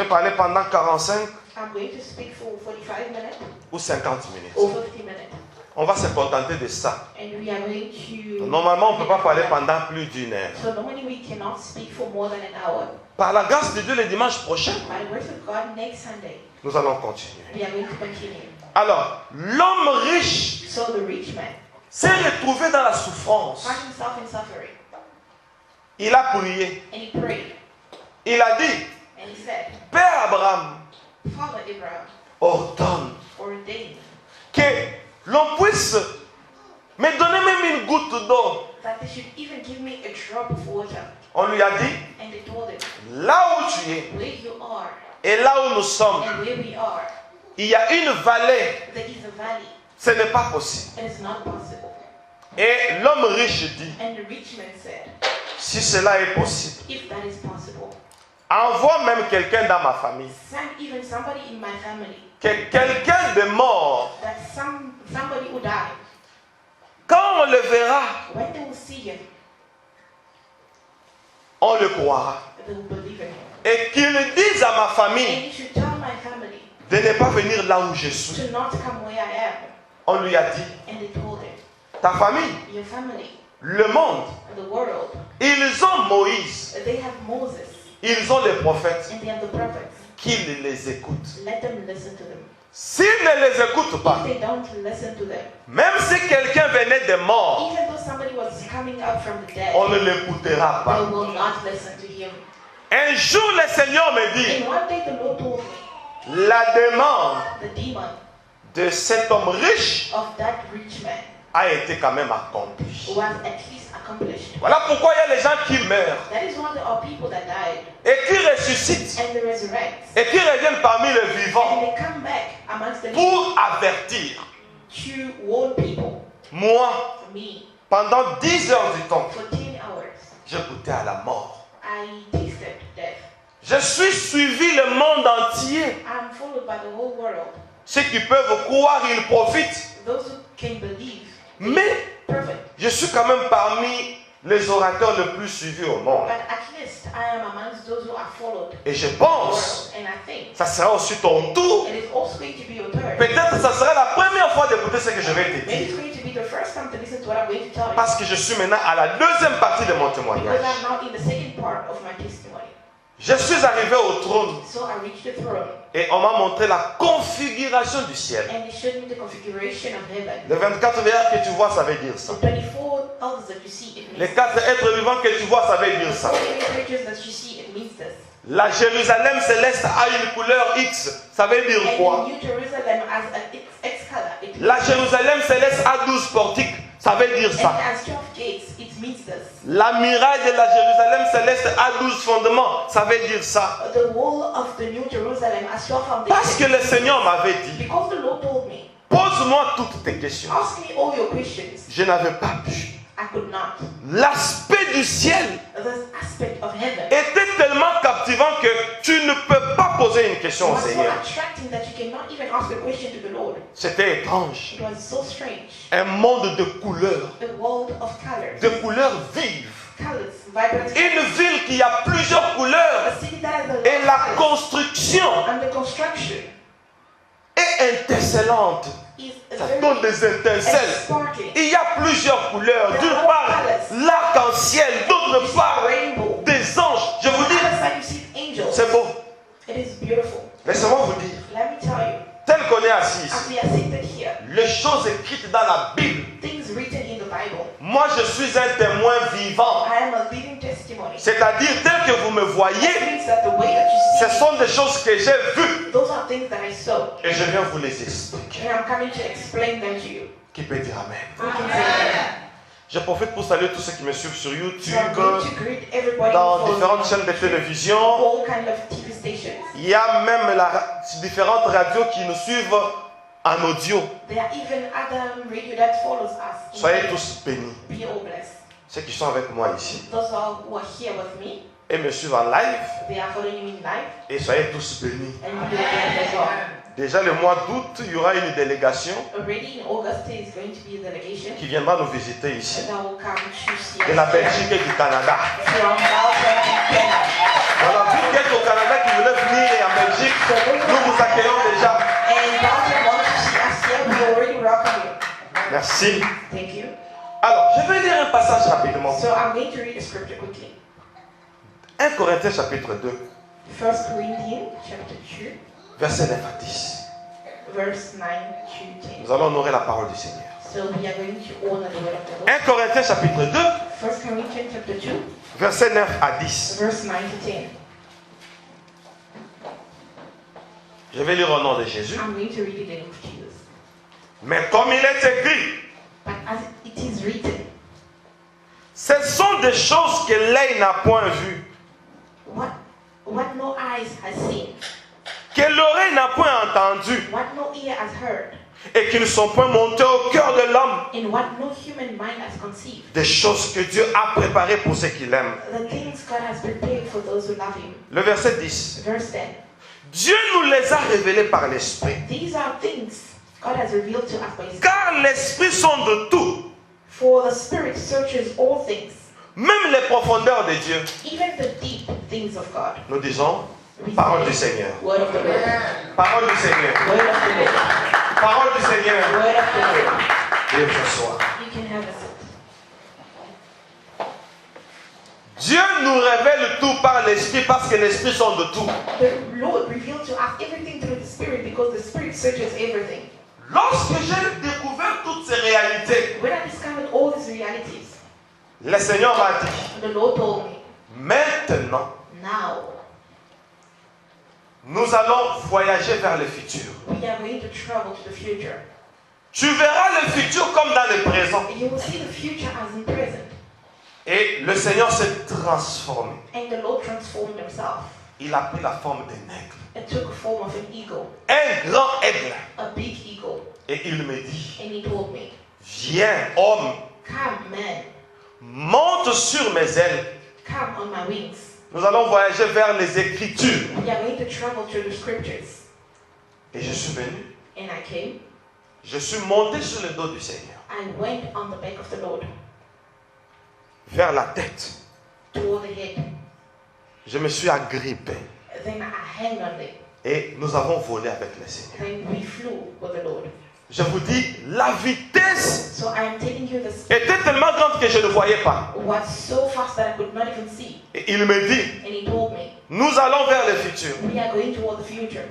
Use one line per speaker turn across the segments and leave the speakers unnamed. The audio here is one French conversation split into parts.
parler pendant 45
I'm going to speak for 45 minutes
ou 50 minutes.
or 50 minutes.
On va se contenter de ça.
And we are going to...
Normalement, on ne peut pas parler pendant plus d'1 heure.
So normally we cannot speak for more than an hour.
Par la grâce de Dieu, le dimanche prochain,
By the grace of God, next Sunday,
nous allons continuer.
we are going to continue.
Alors, l'homme riche
So the rich man
s'est retrouvé dans la souffrance.
found himself in suffering.
Il a prié.
And he prayed.
Il a dit,
And he said,
Père Abraham,
Father Abraham,
ordonne
ordained
que l'on puisse me donner même une goutte d'eau.
that they should even give me a drop of water.
On lui a dit,
And they told him,
là où tu es
where you are
et là où nous sommes,
and where we are,
il y a une vallée.
there is a valley.
Ce n'est pas possible.
It is not possible.
Et l'homme riche dit,
And the rich man said,
si cela est possible,
if that is possible,
envoie même quelqu'un dans ma famille.
send even somebody in my family,
Que quelqu'un de mort,
that somebody who died,
quand on le verra,
when they will see him,
on le croira.
they will believe in him.
Et qu'il dise à ma
And
famille
you should tell my family
de ne pas venir là où je suis.
to not come where I am.
On lui a dit,
And they told him,
ta famille,
your family,
le monde,
the world,
ils ont Moïse,
they have Moses,
ils ont les prophètes,
and they have the prophets.
qu'ils les écoutent.
Let them listen to them.
S'ils ne les écoutent pas,
If they don't listen to them,
même si quelqu'un venait de mort,
even though somebody was coming up from the dead,
on ne l'écoutera
they
pas.
will not listen to him.
Un jour, le Seigneur me dit,
And one day the Lord told me,
la demande
the demon
de cet homme riche
of that rich man
a été quand même accomplie.
was at least accomplished.
Voilà pourquoi il y a les gens qui meurent
That is why there are people that died
et qui ressuscitent
and they resurrect
et qui reviennent parmi les
and
vivants
they come back amongst the
pour avertir.
to warn people.
Moi,
For me,
pendant 10 heures du temps,
for 10 hours,
j'ai goûté à la mort.
I tasted death.
Je suis suivi le monde entier.
I'm followed by the whole world.
Ceux qui peuvent croire, ils profitent.
Those who can believe,
Mais
perfect.
je suis quand même parmi les orateurs les plus suivis au monde.
But at least I am amongst those who are followed.
Et je
in the
pense,
world. And I think
ça sera aussi ton tour.
it is also going to be your turn.
Peut-être ça sera la première fois d'écouter ce que je vais te
Maybe
dire.
it's going to be the first time to listen to what I'm going to tell you.
Parce que je suis maintenant à la deuxième partie de mon
Because
témoignage.
I'm now in the second part of my testimony.
Je suis arrivé au trône
So I reached the throne
et on m'a montré la configuration du ciel.
and they showed me the configuration of heaven.
Les 24 veilleurs que tu vois, ça veut dire ça.
The 24 elders that you see, it
Les
means
4 êtres vivants que tu vois, ça veut dire ça.
the 4 creatures that you see, it means this.
La Jérusalem céleste a une couleur X. Ça veut dire
And
quoi?
the New Jerusalem as an X color, it means
La Jérusalem céleste a 12 portiques. Ça veut dire
and
ça.
it has 12 gates, it means this.
La muraille de la Jérusalem céleste a 12 fondements. Ça veut dire ça.
The wall of the New Jerusalem has 12
Parce que
foundations.
le Seigneur m'avait dit,
Because the Lord told me,
pose-moi toutes tes questions.
ask me all your questions.
Je n'avais pas pu.
I could not.
L'aspect du ciel
This aspect of heaven
était tellement captivant que tu ne peux pas poser une question au
was so
Seigneur.
attracting that you cannot even ask a question to the Lord.
C'était étrange.
It was so strange.
Un monde de couleurs,
The world of colors.
de couleurs vives.
Colors, vibrant.
Une ville qui a plusieurs couleurs
A city that has a lot
et
of
la
colors.
construction
And the construction
est intercellente.
is
Ça
very
donne des étincelles.
sparkling.
Il y a plusieurs couleurs. D'une part, l'arc-en-ciel. D'autre part,
Rainbow.
des anges. Je vous
On the
dis,
other side you see angels.
c'est beau.
It is beautiful.
Laissez-moi vous dire,
Let me tell you,
tel qu'on est assis ici,
as we are seated here,
les choses écrites dans la Bible,
things written in the Bible,
moi je suis un témoin vivant.
I am a living testimony.
C'est-à-dire, tel que vous me
That
voyez,
means that the way that you
ce
see
sont des choses que j'ai vues.
those are things that I saw.
Et je viens vous les expliquer.
And I'm coming to explain them to you.
Qui peut dire Amen?
Who can say amen?
Je profite pour saluer tous ceux qui me suivent sur
So I'm
YouTube,
going to greet everybody
dans
who follows
différentes
me
chaînes de
on
télévision.
all kind of TV stations.
Il y a même différentes radios qui nous suivent en audio.
There are even other radio that follows us. in
Soyez
radio.
tous bénis.
Be all blessed.
Ceux qui sont avec moi ici
Those who are here with me,
et me suivent en live,
they are following me in live,
et soyez tous bénis.
and be blessed as well.
Déjà le mois d'août, il y aura une délégation
Already in August, there is going to be a delegation
qui viendra nous visiter ici,
that will come to see
de la
us
Belgique et du Canada.
from Belgium and Canada.
Voilà, vu qu'il y a au Canada qui voulait venir et en Belgique, nous vous accueillons déjà.
And Belgium wants to see us here. We already welcome you.
Merci.
Thank you.
Alors, je vais lire un passage rapidement.
So I'm going to read the scripture quickly.
1 Corinthiens chapitre 2,
1 Corinthians chapter 2,
verset 9 à 10.
verse 9 to 10.
Nous allons honorer la parole du Seigneur.
So we are going to honor the word of the Lord.
1 Corinthiens chapitre 2,
1 Corinthians chapter 2,
verset 9 à 10.
verse 9 to 10.
Je vais lire au nom de Jésus.
I'm going to read it in the name of Jesus.
Mais comme il est écrit,
But as it is written,
ce sont des choses que l'œil n'a point vues,
what no eyes has seen,
que l'oreille n'a point entendu,
what no ear has heard,
et qui ne sont point montées au cœur de l'homme,
and what no human mind has conceived.
des choses que Dieu a préparées pour ceux qui l'aiment.
The things God has prepared for those who love Him.
Le verset 10.
Verse 10.
Dieu nous les a révélées par l'Esprit.
These are things God has revealed to us by His Spirit.
Car l'Esprit sonde tout,
For the Spirit searches all things,
même les profondeurs de Dieu.
even the deep things of God.
Nous disons,
We
parole
say,
du Seigneur.
Word of the Lord.
Parole du Seigneur.
Word of the Lord.
Parole du Seigneur.
Word of the Lord.
Dieu te soit.
You can have a seat.
Dieu nous révèle tout par l'Esprit parce que l'Esprit sonde tout.
The Lord revealed to us everything through the Spirit because the Spirit searches everything.
Lorsque j'ai découvert toutes ces réalités,
When I discovered all these realities,
le Seigneur m'a dit,
the Lord told me,
maintenant,
now
nous allons voyager vers le futur.
we are going to travel to the future.
Tu verras le futur comme dans le présent.
You will see the future as in present.
Et le Seigneur s'est transformé.
And the Lord transformed Himself.
Il a pris la forme d'un aigle.
It took a form of an eagle,
Un grand aigle.
a big eagle.
Et il me dit,
And He told me,
viens homme,
come man,
monte sur mes ailes.
come on my wings.
Nous allons voyager vers les Écritures.
We are going to travel through the scriptures.
Et je suis venu.
And I came,
Je suis monté sur le dos du Seigneur.
I went on the back of the Lord,
Vers la tête.
toward the head.
Je me suis agrippé.
Then I hanged on it.
Et nous avons volé avec le Seigneur.
Then we flew with the Lord.
Je vous dis, la vitesse
So I am telling you the speed
était tellement grande que je ne voyais pas.
was so fast that I could not even see.
Et il me dit,
And He told me,
nous allons vers le futur.
we are going toward the future.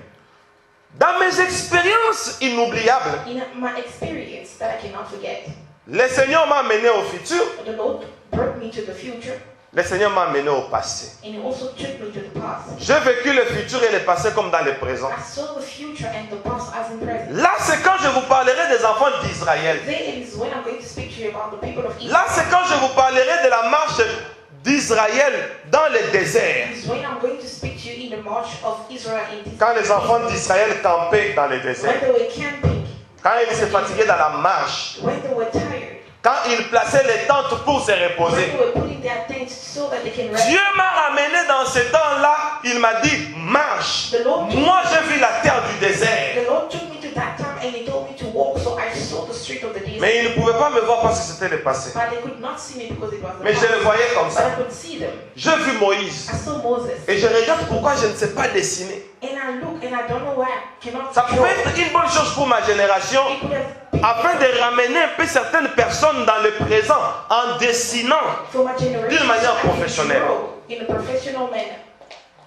Dans mes expériences inoubliables,
In my experience that I cannot forget,
le Seigneur m'a amené au futur,
the Lord brought me to the future,
le Seigneur m'a amené au passé.
and He also took me to the past.
J'ai vécu le futur et le passé comme dans le présent.
I saw the future and the past as in present.
Là, c'est quand je vous parlerai des enfants d'Israël.
There is when I'm going to speak to you about the people of Israel.
Là, c'est quand je vous parlerai de la marche d'Israël dans le désert.
This is when I'm going to speak to you in the march of Israel in this.
Quand les enfants d'Israël campaient dans le
When
désert.
they were camping,
Quand ils se fatiguaient dans la marche.
when they were tired,
Quand ils plaçaient les tentes pour se
when
reposer.
they were putting their tents so that they can rest.
Dieu m'a ramené dans ce temps-là. Il m'a dit, marche. Moi, j'ai vu la terre du désert.
The Lord took me to that time and He told me to walk, so I saw the street of the desert.
Mais ils ne pouvaient pas me voir parce que c'était le passé.
But they could not see me because it was the
Mais je
past.
le voyais comme
But
ça.
I could see them.
J'ai vu Moïse.
I saw Moses.
Et je regarde pourquoi je ne sais pas dessiner.
And I look and I don't know why I cannot
Ça
draw.
pouvait être une bonne chose pour ma génération.
It could have been
Afin de ramener un peu certaines personnes dans le présent en dessinant.
for my generation
d'une manière
I can
professionnelle.
draw in a professional manner.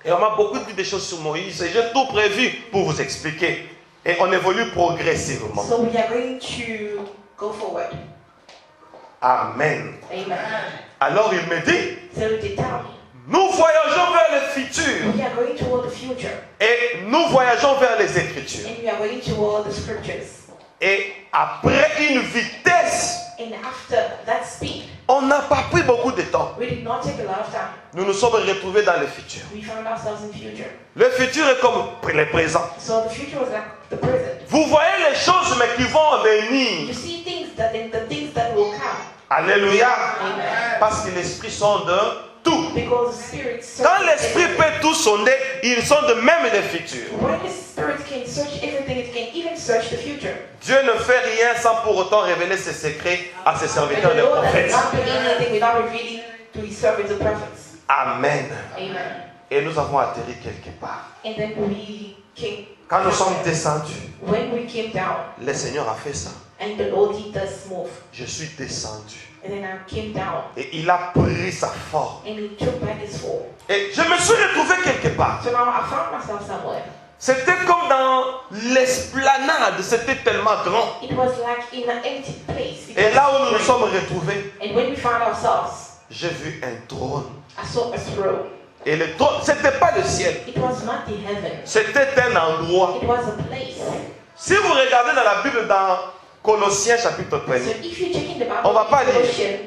Et on m'a beaucoup dit des choses sur Moïse et j'ai tout prévu pour vous expliquer. Et on évolue progressivement.
So we are going to go forward.
Amen.
Amen.
Alors il me dit,
So they tell me,
nous voyageons vers le futur.
we are going toward the future.
Et nous voyageons vers les Écritures.
And we are going toward the scriptures.
Et après une vitesse,
And after that speed,
on n'a pas pris beaucoup de temps.
we did not take a lot of time.
Nous nous sommes retrouvés dans le futur.
We found ourselves in future.
Le futur est comme le présent.
So the future was like the present.
Vous voyez les choses mais qui vont venir.
You see things that the things that will come.
Alléluia.
Amen.
Parce que l'esprit sonde tout.
Because the spirit
Quand
searches
l'esprit
everything.
peut tout sonder, il sonde même le futur.
When the spirit can search everything, it can even search the future.
Dieu ne fait rien sans pour autant révéler ses secrets à ses
And
serviteurs
the
les
Lord does
prophètes.
not do anything without revealing to His servants and prophets.
Amen.
Amen.
Et nous avons atterri quelque part.
And then we came.
Quand nous sommes descendus,
When we came down,
le Seigneur a fait ça.
and the Lord did this move.
Je suis descendu.
And then I came down,
Et il a pris sa forme.
and He took back His form.
Et je me suis retrouvé quelque part.
So now I found myself somewhere.
C'était comme dans l'esplanade. C'était tellement grand.
It was like in an empty place. It
Et
was
là où nous nous
great.
sommes retrouvés,
And when we found ourselves,
j'ai vu un trône.
I saw a throne.
Et le trône, c'était pas le ciel.
It was not the heaven.
C'était un endroit.
It was a place.
Si vous regardez dans la Bible, dans Colossiens chapitre
So
1er,
if you check in the Bible,
On va pas lire.
Colossians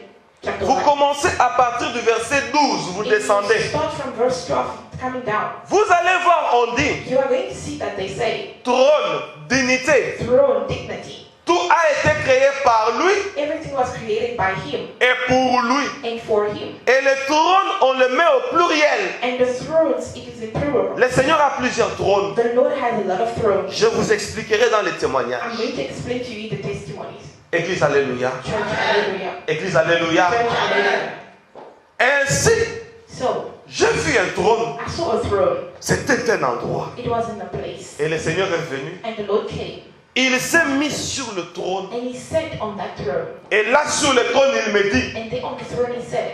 chapter
vous
1,
commencez à partir du verset 12, vous
if you
descendez.
start from verse 12 coming down,
Vous allez voir, on dit,
you are going to see that they say
trône, dignité.
throne, dignity.
Tout a été créé par lui
Everything was created by Him
et pour lui.
and for Him.
Et le trône, on le met au pluriel.
And the thrones, it is in plural.
Le Seigneur a plusieurs trônes.
The Lord has a lot of thrones.
Je vous expliquerai dans les
I'm
témoignages.
going to explain to you the testimonies.
Église, alléluia.
Church, hallelujah.
Église, alléluia.
Church, hallelujah.
Ainsi,
So,
j'ai vu un trône.
I saw a throne.
C'était un endroit.
It was in a place.
Et le Seigneur est venu.
And the Lord came.
Il s'est mis sur le trône.
And He sat on that throne.
Et là, sur le trône, il me dit,
And then on the throne He said,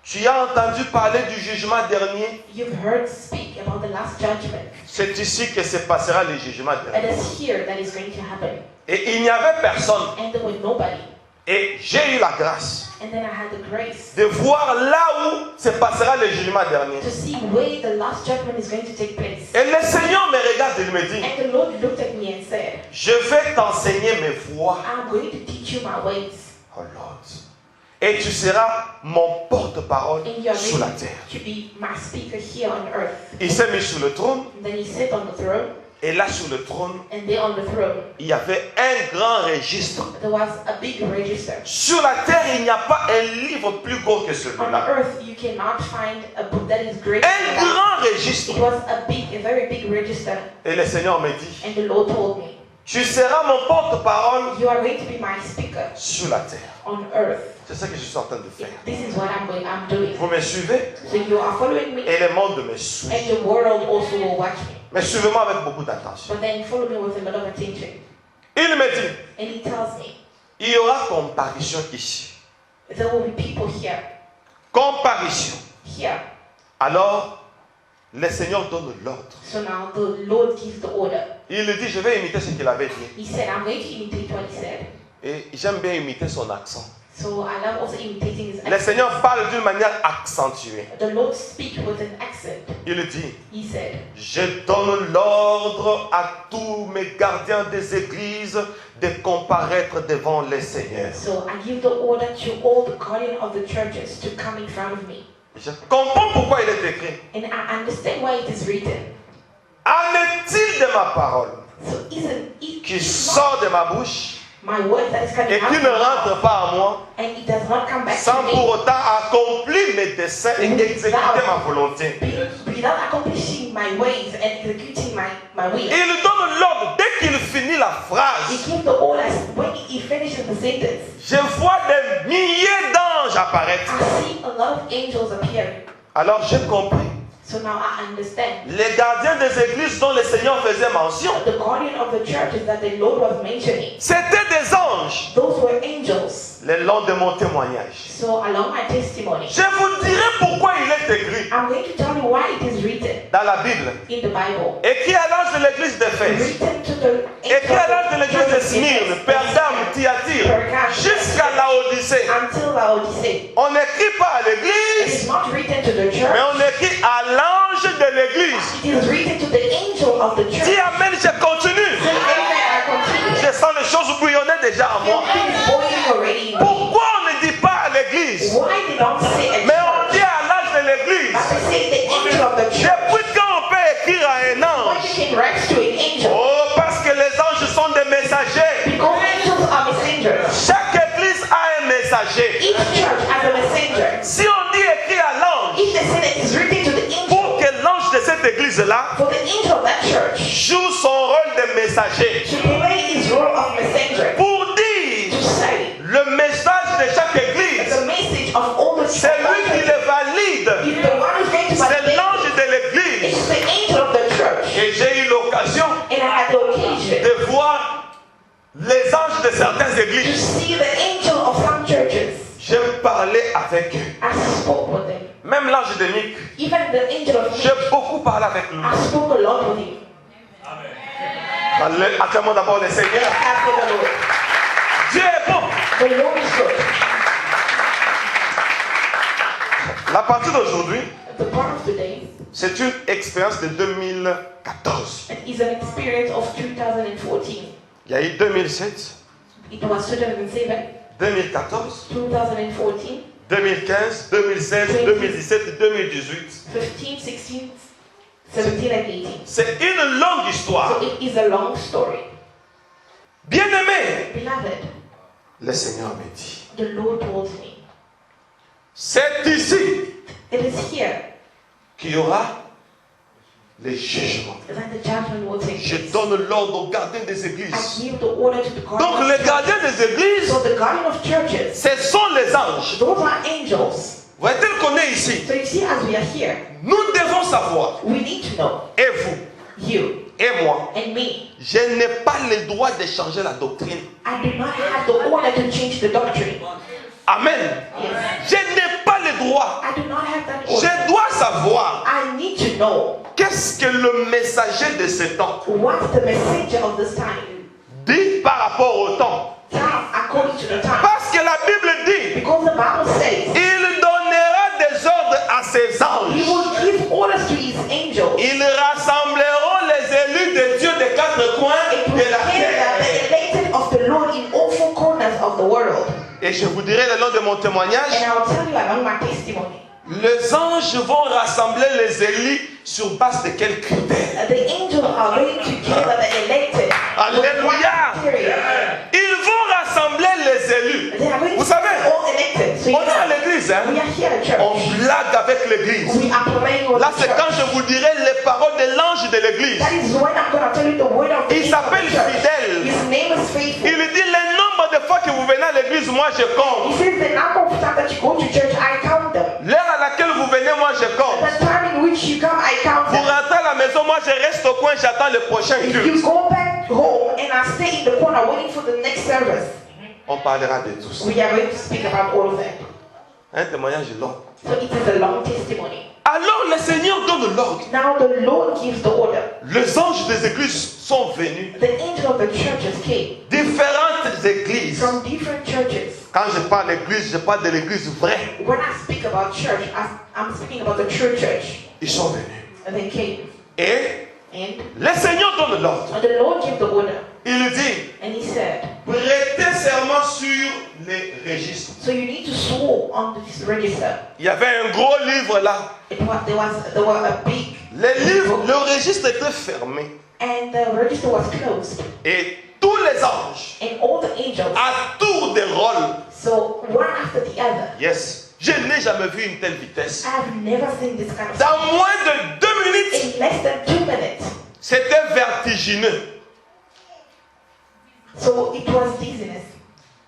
tu as entendu parler du jugement dernier.
You've heard speak about the last judgment.
C'est ici que se passera le jugement
It
dernier.
is here that is going to happen.
Et il n'y avait personne.
And there was nobody.
Et j'ai eu la grâce
And then I had the grace
de voir là où se passera le jugement dernier.
to see where the last judgment is going to take place.
Et le Seigneur me regarde et il me dit,
And the Lord looked at me and said,
je vais t'enseigner mes voies,
I'm going to teach you my ways.
oh Lord. Et tu seras mon porte-parole
And you are
sur la
going
terre.
to be my speaker here on earth.
Il s'est mis sur le trône.
And then He sat on the throne.
Et là, sur le trône,
And there on the throne,
il y avait un grand registre.
there was a big register.
Sur la terre, il n'y a pas un livre plus gros que
On
celui-là.
earth, you cannot find a book that is greater
Un
than that.
grand registre.
It was a very big register.
Et le Seigneur me dit,
And the Lord told me,
tu seras mon porte-parole
you are going to be my speaker
sur la terre.
on earth.
C'est ce que je suis en train de faire.
This is what I'm doing.
Vous me suivez?
So you are following me,
Et le monde me suit.
and the world also will watch me.
Mais suivez-moi avec beaucoup d'attention.
But then follow me with a lot of attention.
Il me dit,
And He tells me,
il y aura comparution ici.
there will be people here,
Comparution.
here.
Alors, le Seigneur donne l'ordre.
So now the Lord gives the order.
Il dit, je vais imiter ce qu'il avait dit.
He said, I'm going to imitate what He said.
Et j'aime bien imiter son accent.
So I love also imitating His
Le
accent.
Seigneur parle d'une manière accentuée.
The Lord speaks with an accent.
Il dit,
He said,
je donne l'ordre à tous mes gardiens des églises de comparaître devant le Seigneur.
so I give the order to all the guardian of the churches to come in front of me.
Je comprends pourquoi il est écrit.
And I understand why it is written.
En est-il de ma parole
So isn't it
qui sort de ma bouche
my word that is coming
et
out
qui
of
ne
my
rentre
mouth,
pas en moi
and it does not come back
sans
to
pour
me
autant accomplir mes desseins et exécuter ma volonté?
without accomplishing my ways and executing my will.
Il donne l'ordre dès qu'il finit la
He
phrase.
gives the orders when he finishes the sentence.
Je vois des milliers d'anges apparaître.
I see a lot of angels appearing.
Alors j'ai compris.
So now I understand.
Les gardiens des églises dont le Seigneur faisait mention,
The guardian of the churches that the Lord was mentioning,
c'était des anges.
those were angels.
Le long de mon témoignage,
So along my testimony,
je vous dirai pourquoi il est écrit
I'm going to tell you why it is written
dans la Bible.
in the Bible.
Écrit à l'ange de l'église d'Éphèse,
Written to the
écrit à l'ange de l'église de Smyrne, Pergame, Thyatire, jusqu'à Laodicée.
until Laodicea.
On n'écrit pas à
It
l'église,
is not written to the church.
mais on écrit à l'ange de l'église.
It is written to the angel of the church.
Dis Amen, je continue.
Say amen, I continue.
Je sens les choses bouillonner déjà en moi.
Something is boiling already in me.
Pourquoi on ne dit pas à l'église,
Why did not say a
mais on
church?
dit à l'ange de l'église?
But they say the angel of the church.
Depuis quand on peut écrire à un
Why
ange?
you can write to an angel?
Oh, parce que les anges sont des messagers.
Because angels are messengers.
Chaque église a un messager.
Each church has a messenger.
Si on dit écrit à l'ange,
If they say that it's written to the angel,
pour que l'ange de cette église-là
for the angel of that church
joue son rôle de messager,
to play his role of messenger,
pour dire
to say
le message de chaque église,
the message of all the
c'est lui qui le valide.
He's the one who's going to
C'est
validate.
l'ange de voir les anges de certaines
to
églises.
see the angel of some churches.
J'ai parlé avec eux.
I spoke with them.
Même l'ange de Nick,
Even the angel of me,
j'ai beaucoup parlé avec lui.
I spoke a lot with him.
Acclamons d'abord le Seigneur.
After the Lord.
Dieu est bon.
The Lord is good.
La partie d'aujourd'hui,
The part of today
c'est une expérience de 2014.
is an experience of 2014.
Il y a eu 2007,
It was 2007,
2014,
2014,
2015, 2016, 2017 et 2018.
15, 16, 17 and 18.
C'est une longue histoire.
So it is a long story.
Bien-aimé,
Beloved,
le Seigneur me dit,
the Lord told me,
c'est ici
it is here
qu'il y aura les jugements.
that the judgment will take
Je
place.
donne l'ordre aux gardiens des
I
églises.
give the order to the
Donc
guardian.
les gardiens des églises,
So the guardian of churches,
ce sont les anges.
those are angels.
Voyez-vous qu'on est ici?
So you see, as we are here,
Nous devons savoir,
we need to know,
et vous,
you
et moi,
and me,
je n'ai pas le droit de changer la doctrine.
I do not have the order to change the doctrine.
Amen.
Yes.
Je n'ai pas le droit.
I do not have that order.
Je dois savoir
I need to know
qu'est-ce que le messager de ce temps
what's the messenger of this time.
dit par rapport au temps.
Time according to the time.
Parce que la Bible dit,
Because the Bible says
il donnera des ordres à ses
he
anges.
will give orders to his angels.
Ils rassembleront les élus de Dieu des quatre coins
It will
de la
gather
terre.
the elected of the Lord in all four corners of the world.
Et je vous dirai le nom de mon témoignage.
And I will tell you along my testimony.
Les anges vont rassembler les élus sur base de quels critères?
The angels are going to gather the elected. with
Alléluia.
one criteria.
Ils vont rassembler les élus.
They are going
Vous
to
savez,
be all elected. So you
on est à
know,
l'église, hein?
we are here at church.
On blague avec l'église.
We are playing with
Là,
the
c'est
church.
quand je vous dirai les paroles de l'ange de l'église.
That is when I'm going to tell you the word of the
Il
angel of
s'appelle
the church.
Fidèle.
His name is faithful.
Il dit le nombre de fois que vous venez à l'église, moi je
He
compte.
says the number of times that you go to church, I count them.
L'heure à laquelle vous venez, moi je compte.
The time in which you come, I count
Vous
them.
rentrez à la maison, moi je reste au coin, j'attends le prochain
If
culte.
you go back home and I stay in the corner waiting for the next service,
On parlera de tout ça.
we are going to speak about all of that.
Un témoignage long.
So it is a long testimony.
Alors le Seigneur donne l'ordre.
Now the Lord gives the order.
Les anges des églises sont venus.
The angel of the churches came
Différentes églises.
from different churches.
Quand je parle d'église, je parle de l'église vraie.
When I speak about church, I'm speaking about the true church.
Ils sont venus.
And they came.
Et
And
le Seigneur donne l'ordre.
the Lord gave the order.
Il dit,
And he said,
prêtez serment sur les registres.
so you need to swear on this register.
Il y avait un gros livre là.
There was a big,
Les livres, le registre était fermé.
and the register was closed.
Et tous les anges,
And all the angels,
à tour de rôle,
so one after the other.
yes, je n'ai jamais vu une telle vitesse.
I've never seen this kind of
Dans moins de 2 minutes,
in less than 2 minutes.
c'était vertigineux.
So it was dizziness.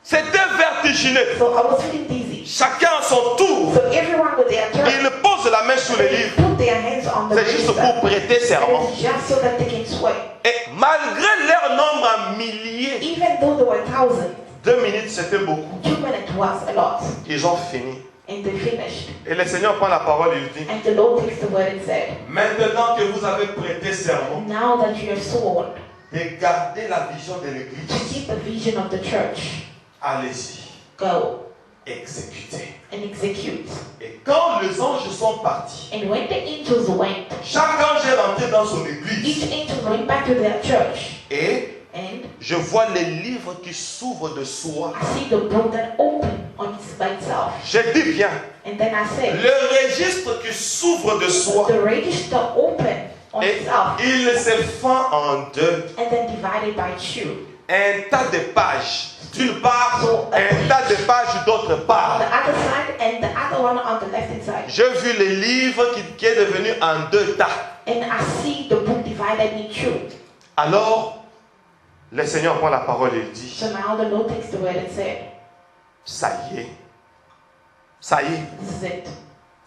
C'était vertigineux.
So I was feeling dizzy.
Chacun à son tour,
So everyone with their turn,
il pose la main sur les
they
livres.
put their hands on the
C'est juste
register.
pour prêter serment.
And it's just so that they can swear.
Et malgré leur nombre en milliers,
Even though there were thousands,
2 minutes c'était beaucoup.
2 minutes was a lot.
Ils ont fini.
And they finished.
Et le Seigneur prend la parole et il dit,
And the Lord takes the word and said,
maintenant que vous avez prêté serment
now that you have sworn
de garder la vision de
to
l'église,
keep the vision of the church,
allez-y,
go
exécutez.
and execute.
Et quand les anges sont partis,
And when the angels went,
chaque ange est rentré dans son église.
each angel went back to their church.
Et
And
je vois les livres qui s'ouvrent de soi.
I see the book that opened by itself.
Je dis bien,
And then I said,
le registre qui s'ouvre de soi.
the register opened on
Et
itself
il se fend en deux.
and then divided by 2.
Un tas de pages. D'une part, un tas de pages d'autre
On
part.
the other side and the other one on the left hand side.
J'ai vu les livres qui est devenu en deux tas.
And I see the book divided in 2.
Alors, le Seigneur prend la parole et il dit,
So now the Lord takes the word and said,
ça y est. Ça y est.
this is it.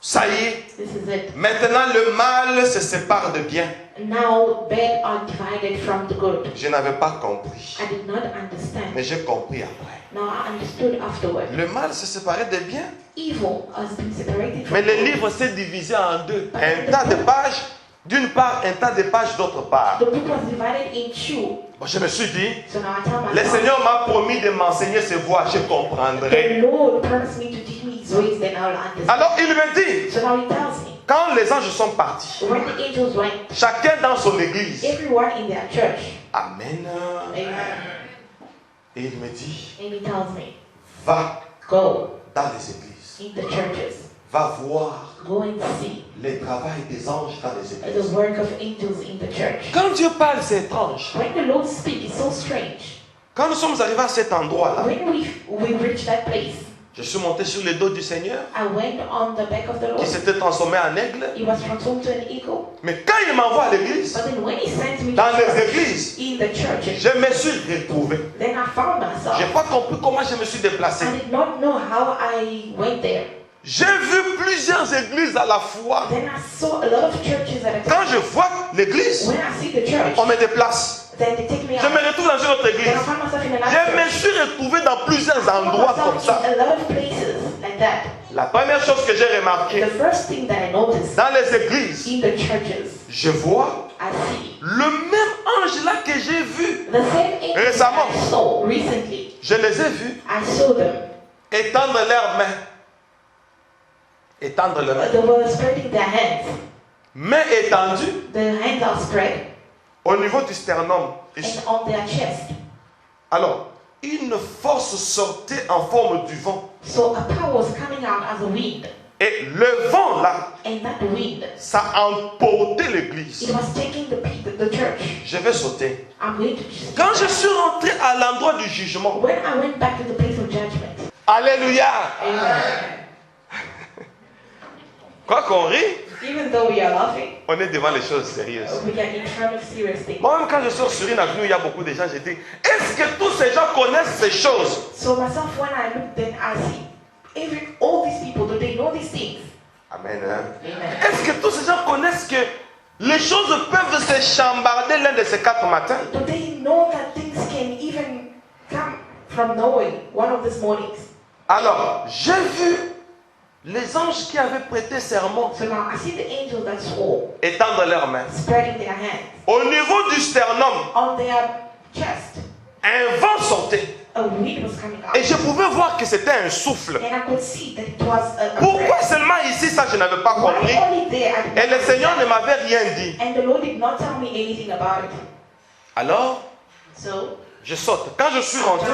Ça y est.
This is it.
Maintenant, le mal se sépare de bien.
Now bad are divided from the good.
Je n'avais pas compris.
I did not understand.
Mais j'ai compris après.
Now I understood afterward.
Le mal se séparait de bien.
Evil has been separated from
Mais le
good.
livre s'est divisé en deux. Un tas de pages d'une part, un tas de pages d'autre part.
The book was divided in two.
Bon, je me suis dit,
So now I tell
le
myself,
Seigneur m'a promis de m'enseigner ses voies, je comprendrai.
the Lord promised me to teach me His ways, then I will understand.
Alors il me dit,
So now He tells me,
quand les anges sont partis,
when the angels went,
chacun dans son église.
everyone in their church,
Amen.
amen,
Et il me dit,
and He tells me,
va
go
dans les églises.
in the churches,
Va voir
go and see
les travail des anges dans les
the
églises.
work of angels in the church.
Quand Dieu parle, c'est étrange.
When the Lord speaks, it's so strange.
Quand nous sommes arrivés à cet endroit-là,
When we reached that place,
je suis monté sur le dos du Seigneur,
I went on the back of the
qui
Lord.
s'était transformé en aigle.
He was transformed to an eagle.
Mais quand il m'envoie à l'église,
But then when He sent me
dans
to
les
church,
églises,
in the churches,
je me suis retrouvé.
then I found
Je
myself.
n'ai pas compris comment je me suis déplacé.
I did not know how I went there.
J'ai vu plusieurs églises à la fois.
Then I saw a lot of churches at a
Quand
time.
je vois l'église,
When I see the church,
on me déplace.
then they take me
Je
out.
me retrouve dans une autre
Then I
église.
find myself in another
Je me
church.
suis retrouvé dans plusieurs
I found
endroits comme
myself
ça.
in a lot of places like that.
La première chose que j'ai remarqué,
The first thing that I noticed
dans les églises,
in the churches,
je vois
I see
le même ange là que j'ai vu.
the same angels that
Récemment.
I saw recently.
Je les ai vus
I saw them.
étendre leurs mains. Étendre leurs mains.
They were spreading their hands.
Mains étendues
The hands are spread
au niveau du sternum. Ici.
and on their chest.
Alors, une force sortait en forme du vent.
So a power was coming out as a wind.
Et le vent là,
And that wind,
ça a emporté
it
l'église.
was taking the church.
Je vais sauter.
I'm going to just
Quand je suis rentré à l'endroit du jugement,
when I went back to the place of judgment.
alléluia,
Amen.
quoi qu'on rit,
Even though we are laughing,
on est devant les choses sérieuses.
we are in front of serious things.
Moi-même, quand je sors sur une avenue, il y a beaucoup de gens, je dis, est-ce que tous ces gens connaissent ces choses?
So myself, when I look, then I see all these people. Do they know these things?
Amen. Hein?
Amen.
Est-ce que tous ces gens connaissent que les choses peuvent se chambarder l'un de ces 4 matins?
Do they know that things can even come from nowhere one of these mornings?
Alors, j'ai vu les anges qui avaient prêté serment
So now I see the angels that swore,
étendre leurs mains.
spreading their hands
Au niveau du sternum,
on their chest.
un vent sortait.
A wind was coming out,
Et je pouvais voir que c'était un souffle.
and I could see that it was a
Pourquoi
breath.
seulement ici, ça je n'avais pas
Why
compris?
only there? I did
Et
not
le Seigneur ne
understand.
m'avait rien dit.
And the Lord did not tell me anything about it.
Alors,
So
je saute. Quand je suis rentré,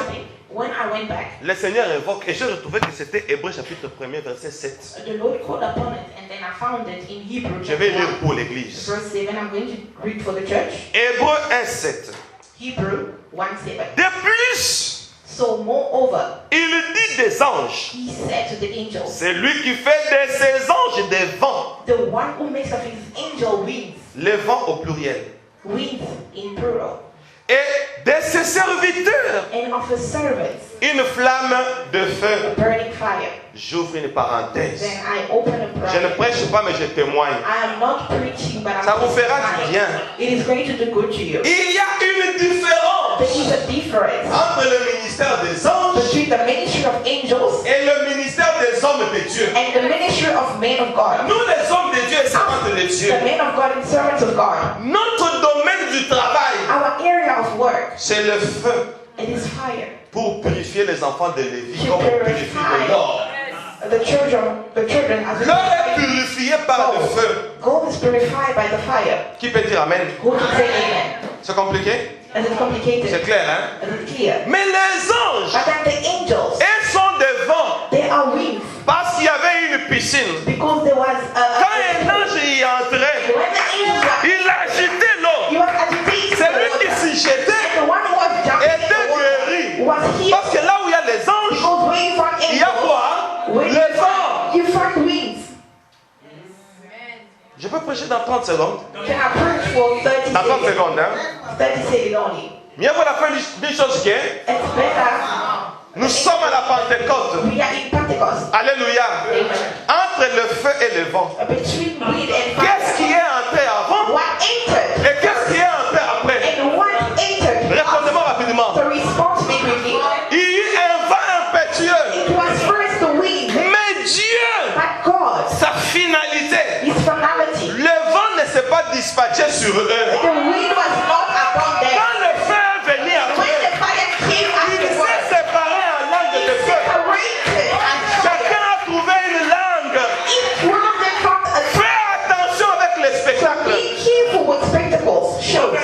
when I went back,
le Seigneur évoque, et j'ai retrouvé que c'était Hébreux chapitre 1er, verset 7.
the Lord called upon it, and then I found it in Hebrew.
Je vais
chapter
lire
1,
pour l'église.
verse 7. I'm going to read for the church.
Hébreux 1, 7.
Hebrew 1:7.
De plus,
So moreover,
il dit des anges.
he said to the angels,
C'est lui qui fait de ses anges des vents.
the one who makes of his angel winds,
Les vents au pluriel.
winds in plural,
Et de ses serviteurs,
and of his servants,
une flamme de
a
feu.
burning fire.
J'ouvre une parenthèse.
Then I open a
Je ne
prayer.
prêche pas, mais je témoigne.
I am not preaching, but I'm
Ça vous fera
testifying.
du bien.
It is going to do good to you.
Il y a une différence
There is a difference
entre le ministère des anges
between the ministry of angels
et le ministère des hommes de Dieu.
and the ministry of men of God.
Nous, les hommes de Dieu et servantes de Dieu,
The men of God and servants of God.
notre domaine du travail,
Our area of work,
c'est le feu
it is fire.
pour purifier les enfants de Lévi,
To
comme on purifie de l'or.
The children as
L'or est purifié par le feu.
gold is purified by the fire.
Qui peut dire Amen?
Who can say amen?
C'est compliqué?
Is it complicated?
C'est clair, hein?
Is it clear?
Mais les anges,
But then the angels,
ils sont des vents.
they are winds
Parce qu'il y avait une piscine.
because there was
Quand un ange y entrait,
when the angels were,
il agitait
he
l'eau.
was agitated.
Celui qui s'y jetait
And the one who was jumping in
était
the water
guéri.
was healed.
Parce que là où il y a les anges,
Because when you find
il y a
angels,
quoi?
when
Le vent.
you find winds.
Je peux prêcher dans 30 secondes.
Can I preach for 30
Dans 30
seconds?
secondes, hein?
30 seconds only.
Mieux vaut la fin d'une chose qui est
It's better
Nous sommes à la Pentecôte.
We are in Pentecost.
Alléluia.
Amen.
Entre le feu et le vent.
Between wind and
Qu'est-ce qui
fire.
est entré avant
What entered
et qu'est-ce qui est entré après?
and what entered.
Répondez-moi rapidement.
So respond to me quickly.
Il y eut un vent impétueux.
It was first the wind,
Mais Dieu,
but God,
sa finalité,
His finality.
le vent ne s'est pas dispatché sur eux.
The wind was not upon them.
Quand le feu est venu
When
après,
the fire came
il s'est
afterwards,
séparé en langue de feu.
separated and
Chacun a trouvé une langue.
each one of them found a
Fais attention avec les spectacles.
Be careful with spectacles, shows.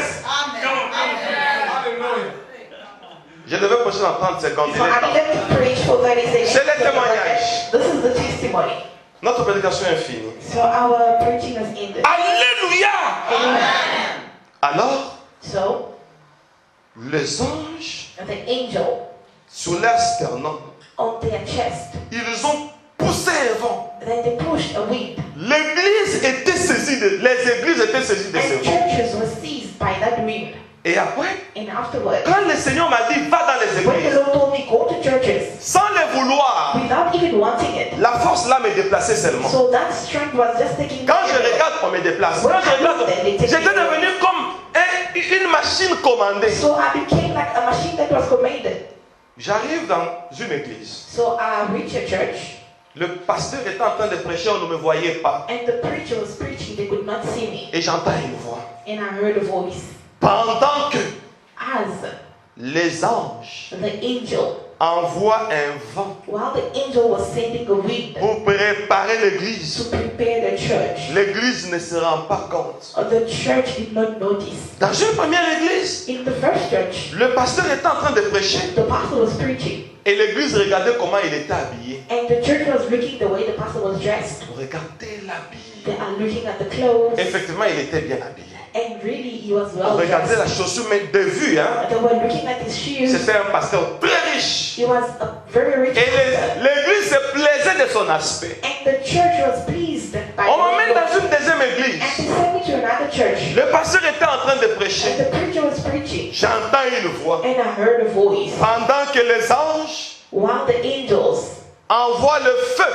Je devais prêcher dans 30 secondes.
So I needed to preach for 30 seconds.
C'est le témoignage.
This is the testimony.
Notre prédication est finie.
So our preaching has ended.
Alléluia.
Amen.
Alors,
So
les anges,
the angel
sur leur sternum,
on their chest,
ils ont poussé un vent.
then they pushed a wind,
L'église était saisie les églises étaient saisies de ce
and
vent.
churches were seized by that wind.
Et après,
And afterwards,
quand le Seigneur m'a dit, va dans les
when the
églises,
Lord told me go to churches
sans le vouloir,
without even wanting it,
la force là me déplaçait seulement.
so that strength was just taking.
Quand je regarde, on me déplace. Quand je regarde, j'étais devenu comme une machine commandée.
So I became like a machine that was commanded.
J'arrive dans une église.
So I reached a church,
Le pasteur était en train de prêcher, on ne me voyait pas.
and the preacher was preaching. They could not see me,
Et j'entends une voix.
and I heard a voice.
Pendant que
As
les anges
the angel,
envoient un vent
while the angel was sending a wind
pour préparer
to
l'église,
prepare the church,
l'église ne se rend pas compte.
the church did not notice.
Dans une première église,
In the first church,
le pasteur était en train de prêcher
the pastor was preaching,
et l'église regardait comment il était habillé.
and the church was looking the way the pastor was dressed.
Regardez l'habit.
They are looking at the clothes,
Effectivement, il était bien habillé.
and really he was well
Regardez la
dressed.
chaussure, mais de vue, hein.
They were looking at his shoes.
C'était un pasteur très riche.
He was a very rich
Et
pastor.
l'église se plaisait de son aspect.
And the church was pleased by
On m'emmène
the
dans une deuxième église.
and they sent me to another church.
Le pasteur était en train de
And
prêcher.
the preacher was preaching.
J'entends une voix.
And I heard a voice.
Pendant que les anges
While the angels
envoient le feu,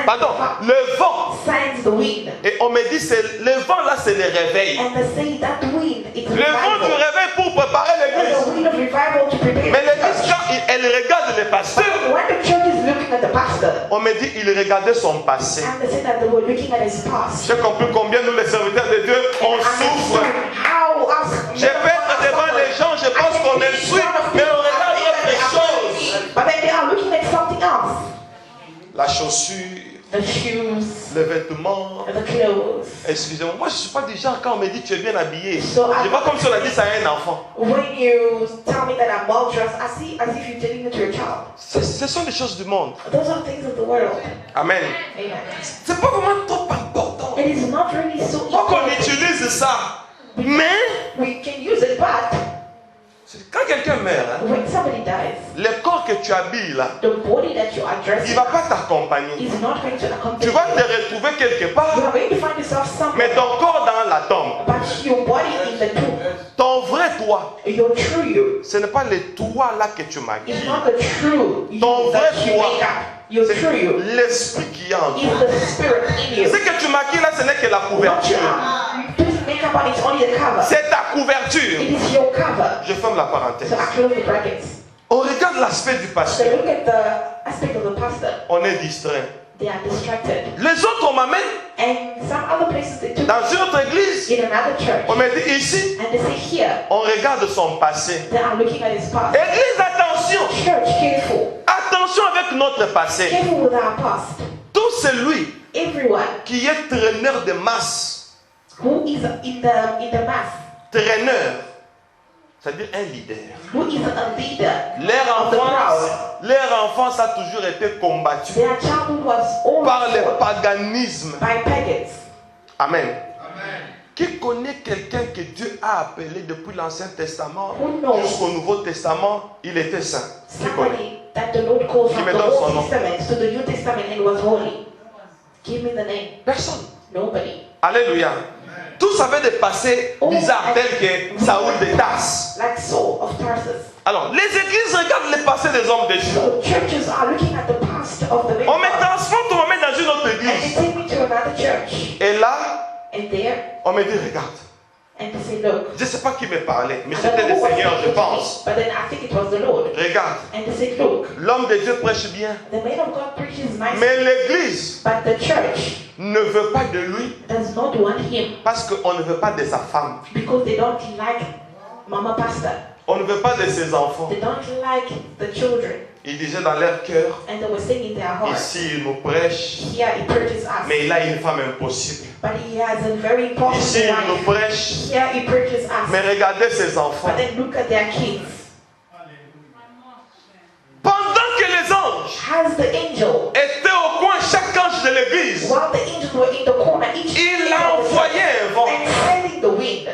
pardon, le vent.
sends the wind.
Et on me dit, le vent là, c'est le réveil.
And they say that wind is
Le vent du
revival.
réveil pour préparer
And the
l'église.
wind of revival to prepare
Mais
the
l'église,
church.
quand elle regarde le pasteur,
When the church is looking at the pastor,
on me dit, il regardait son passé.
and they say that they were looking at his past.
J'ai compris combien nous, les serviteurs de Dieu, on
And I
souffre.
understood how us
Je peux être devant les gens, je pense qu'on insulte, mais on regarde autre chose.
But then they are looking at something else.
La chaussure,
The shoes,
les vêtements.
the clothes.
Excusez-moi, moi je ne suis pas du genre quand on me dit tu es bien habillé.
So
Je vois comme si on a dit ça à un enfant.
When you tell me that I'm well dressed, I see as if you're telling it to your child.
Ce sont des choses du monde.
Those are things of the world.
Amen.
Amen.
C'est pas vraiment trop important.
It is not really so
Faut qu'on
important.
utilise ça. Mais
We can use it, but
quand quelqu'un meurt, hein,
when somebody dies,
le corps que tu habilles là,
the body that you are
il
dressing
ne va pas t'accompagner.
is not going to accompany
Tu vas
you.
te retrouver quelque
You
part,
are going to find yourself
mais
somewhere,
ton corps dans la tombe.
but your body in the tomb,
Ton vrai toi,
your true you,
ce n'est pas le toi là que tu maquilles.
is not the true you
Ton
that
vrai
you
toi.
make up. Your
C'est
true you
l'esprit qui est en toi.
is the spirit in you.
Ce que tu maquilles là, ce n'est que la
What you
couverture.
are putting makeup on is only the cover.
C'est ta couverture.
It is your cover.
Je ferme la parenthèse.
So I close the brackets.
On regarde l'aspect du
So
pasteur.
look at the aspect of the pastor.
On est distrait.
They are distracted.
Les autres, on m'amène
And some other places they took
dans une autre église.
in another church.
On me dit ici,
And they say here,
on regarde son passé.
they are looking at his past.
Église, attention.
Church, careful.
Attention avec notre passé.
Careful with our past.
Tout celui
Everyone
qui est traîneur de masse,
who is in the mass,
traîneur, c'est-à-dire un leader.
who is a leader,
Leur enfance a toujours été combattue
their childhood was
par
always
le
fought
paganisme.
by pagans.
Amen. Qui connaît quelqu'un que Dieu a appelé depuis l'Ancien Testament
Who knows?
jusqu'au Nouveau Testament, il était saint? Qui connaît?
Somebody that the Lord calls
Qui
from
me
the
donne son
Old
nom?
Testament to the New Testament and was holy. Give me the name.
Personne.
Nobody.
Alléluia. Tous avaient des passés bizarres tels que Saoul de Tarse.
Like Saul of Tarsus.
Alors, les églises regardent les passés des hommes de Dieu.
So churches are looking at the past of the men.
On me transporte, on me met dans une autre
And they
église.
take me to another church.
Et là,
And there,
on me dit, regarde.
and they say, look.
Je ne sais pas qui me parlait, mais
I don't
c'était
know
le
who was
Seigneur, je
speaking to me,
pense.
but then I think it was the Lord.
Regarde,
And they said, look,
l'homme de Dieu prêche bien,
the man of God preaches nicely,
mais l'église
but the church
ne veut pas de lui
does not want him
parce qu'on ne veut pas de sa femme.
because they don't like Mama Pastor.
On ne veut pas de ses enfants.
They don't like the children.
Ils disaient dans leur cœur,
And they were saying in their heart,
ici il nous prêche,
here he preaches us,
mais il a une femme impossible.
but he has a very
Ici
impossible
il nous
wife.
prêche,
Here he preaches us,
mais regardez ses enfants.
but then look at their kids.
Pendant que les anges
Has the angel,
étaient au coin, chaque ange de l'église,
while the angels were in the corner, each
il
angel
a
was
envoyé un vent
and sending the wind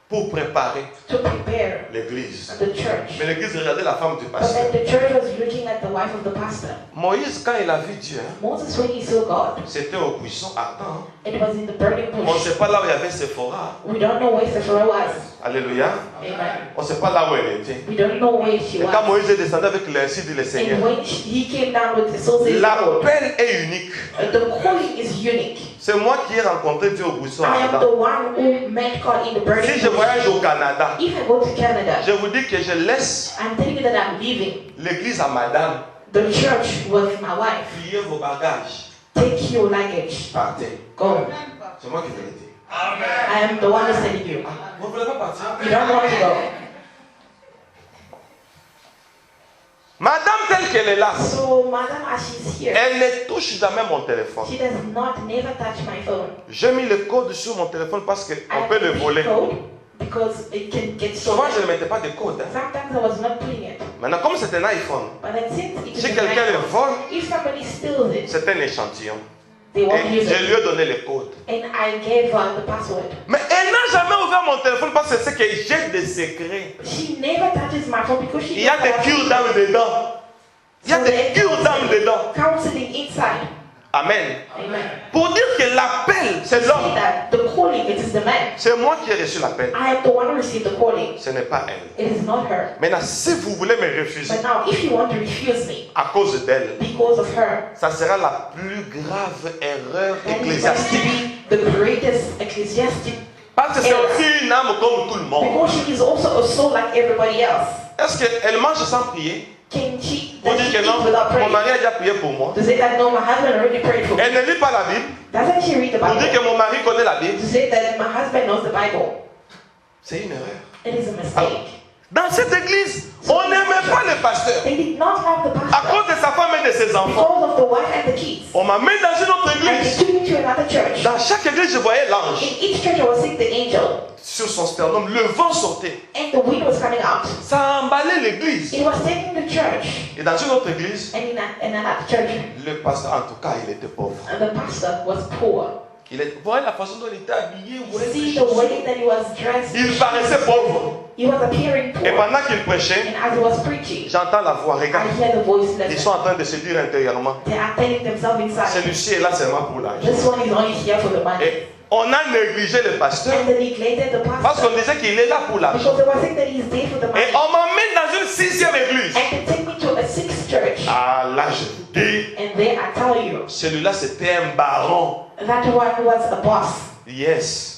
pour préparer
to prepare
l'église.
the church.
Mais l'église regardait la femme du
But
pasteur.
then the church was looking at the wife of the pastor.
Moïse, quand il a vu Dieu,
Moses, when he saw God,
c'était au buisson ardent.
it was in the burning
On ne
bush.
sait pas là où il y avait Séphora.
We don't know where Sephora was.
Alléluia.
Amen.
On ne sait pas là où elle était.
We don't know where she
Et quand
was.
Moïse est descendu avec l'ainsi dit le Seigneur,
And when he came down with the soul says the Lord,
l'appel est unique.
the calling is unique.
C'est moi qui ai rencontré Dieu au buisson
I am the
ardent.
one who met God in the burning
Si je voyage
bush.
au Canada,
If I go to Canada,
je vous dis que je laisse
I'm telling you that I'm leaving
l'église à madame.
the church with my wife.
Pliez vos bagages.
Take your luggage.
Partez.
Go.
C'est moi qui vous l'ai dit.
I am the one who's telling you.
Vous ne voulez pas partir?
You don't want to go.
Madame telle qu'elle est là,
So, Madam, as she's here,
elle ne touche jamais mon téléphone.
she does not never touch my phone.
J'ai mis le code sur mon téléphone parce qu'on
I
peut le
put
voler.
the code because it can get
Souvent, je
stolen.
ne mettais pas de code. hein.
Sometimes I was not putting it.
Maintenant, comme c'est un iPhone,
But then since it is
si
an
quelqu'un le
iPhone,
vole,
if somebody steals it,
c'est un échantillon.
they won't
Et
use
je
it.
lui ai donné le code.
And I gave her the password.
Mais elle n'a jamais ouvert mon téléphone parce que c'est que j'ai des secrets.
She never touches my phone because she
Il y a
knows
des
that I
cures d'âme dedans. Il y a des cures d'âme dedans.
counseling inside.
Amen.
Amen.
Pour dire que l'appel, c'est
See
l'homme.
that the calling, it is the man.
C'est moi qui ai reçu l'appel.
I am the one who received the calling.
Ce n'est pas elle.
It is not her.
Maintenant, si vous voulez me refuser
But now, if you want to refuse me
à cause d'elle,
because of her,
ça sera la plus grave erreur
then it's going to
ecclésiastique.
be the greatest ecclesiastic
Parce que c'est aussi une âme comme tout le monde.
because she is also a soul like everybody else.
Est-ce qu'elle mange sans prier?
Can she,
Pour
does
dire
she
que
eat
non,
without
mon
praying?
mari a déjà prié pour moi.
To say that no, my husband already prayed for me.
Elle ne lit pas la Bible.
Doesn't she read the
Pour dire
Bible?
que mon mari connaît la Bible.
To say that my husband knows the Bible.
C'est une erreur.
It is a
Alors,
mistake.
dans cette église, on n'aimait pas le pasteur.
They did not like the
À
pastor
cause de sa femme et de ses enfants.
because of the wife and the kids.
On m'a mis dans une autre
And they
église.
took me to another church.
Dans chaque église, je voyais
In
l'ange.
each church, I was seeing the angel,
Sur son sternum, le vent sortait.
and the wind was coming out.
Ça a emballé l'église.
It was taking the church,
Et dans une autre église,
and in another church,
le pasteur, en tout cas, il était pauvre.
and the pastor was poor.
Voyez la façon dont il était habillé. voyez
See
ses
the
chaussures.
way that he was dressed.
Il paraissait pauvre.
He was appearing
Et
poor.
pendant qu'il prêchait,
And as he was preaching,
j'entends la voix.
I
Regarde,
hear the voice
ils sont
listen.
en train de se dire intérieurement.
They are telling themselves inside,
Celui-ci est là seulement pour l'argent.
this one is only here for the money.
Et on a négligé le pasteur
And they neglected the
parce
pastor
qu'on disait qu'il est là pour l'argent.
because they were saying that he's there for the money.
Et on m'emmène dans une 6e église.
And they take me to a sixth church.
Ah là, je vous dis,
And there I tell you,
celui-là c'était un baron.
that one was a boss.
Yes.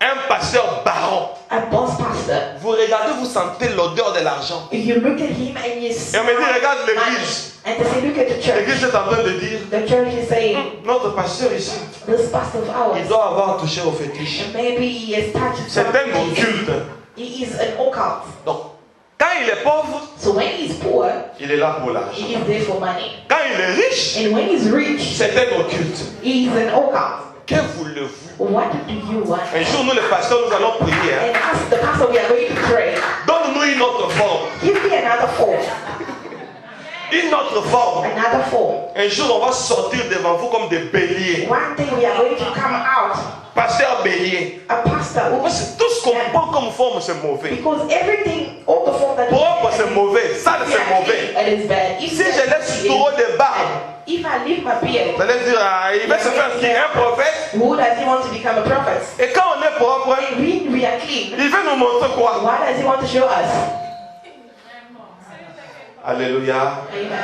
Un pasteur baron.
A boss pastor.
Vous regardez, vous sentez l'odeur de l'argent.
You look at him and you
Et
smell
on me dit, regarde
money.
l'église.
And they say, look at the church.
L'église est en train de dire,
The church is saying,
notre pasteur ici,
this pastor of
il
ours,
doit avoir touché au fétiche.
and maybe he has touched
C'est
some
un
things.
occulte.
He is an occult.
Donc, quand il est pauvre,
So when he's poor,
il est là pour l'argent.
he is there for money.
Quand il est riche,
And when he's rich,
c'est un occulte.
he is an occult.
Que voulez-vous?
What do you want?
Un jour, nous les pasteurs, nous allons prier. hein.
And ask the pastor, we are going to pray.
Donne-nous une autre forme.
Give me another form.
Une autre forme.
Another form.
Un jour, on va sortir devant vous comme des béliers.
One day we are going to come out.
Pasteur bélier.
A pastor who
Parce que tout ce qu'on prend comme forme, c'est mauvais.
because everything, all the form that
Propre, c'est mauvais. Sale, c'est mauvais.
at his bed, if
Si
there's
je laisse
something
trop
in
de
his
barbe,
bed, if I leave my beard,
vous allez dire, ah, il va se faire qui, un prophète.
who does he want to become a prophet?
Et quand on est propre,
And we are clean.
il veut nous montrer quoi?
Why does he want to show us?
Alléluia.
Amen.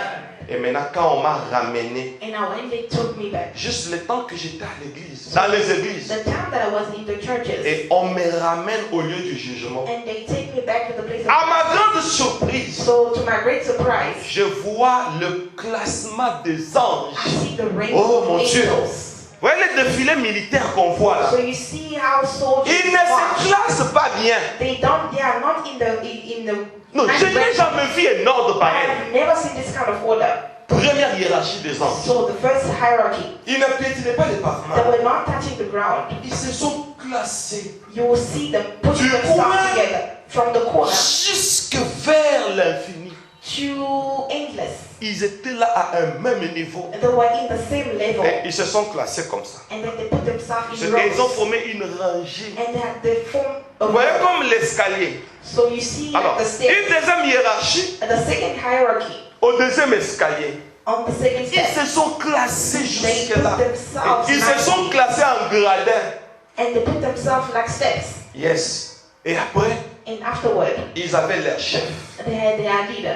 Et maintenant, quand on m'a ramené,
And now when they took me back,
juste le temps que j'étais à l'église, dans les églises,
the time that I was in the churches,
et on me ramène au lieu du jugement.
and they take me back to the place of
À ma grande surprise,
So to my great surprise,
je vois le classement des anges.
I see the rank
Oh,
of
mon Dieu.
angels.
Vous voyez les défilés militaires qu'on voit là?
So you see how soldiers
Ils ne
march.
se classent pas bien.
They are not in the
Non, je n'ai jamais vu un ordre
I
pareil.
have never seen this kind of order.
Première hiérarchie des anges.
So the first hierarchy,
Ils ne piétinaient pas les
they
pavements.
were not touching the ground.
Ils se sont classés
You will see them putting
Du
themselves
coin.
together from the corner
jusque vers l'infini.
to endless.
Ils étaient là à un même niveau.
They were in the same level,
Et ils se sont classés comme ça.
and then they put themselves in
Et ils ont
rows,
formé une rangée.
and they form a
Vous voyez
row.
comme l'escalier.
So you see
Alors,
the
une
stairs,
deuxième hiérarchie,
the second hierarchy
au deuxième escalier.
on the second
Ils
step.
se sont classés
They
jusque
put
là.
themselves
Ils se sont
nicely,
classés en gradin.
and they put themselves like steps.
Yes. Et après,
And afterward,
ils avaient leur chef.
they had their leader,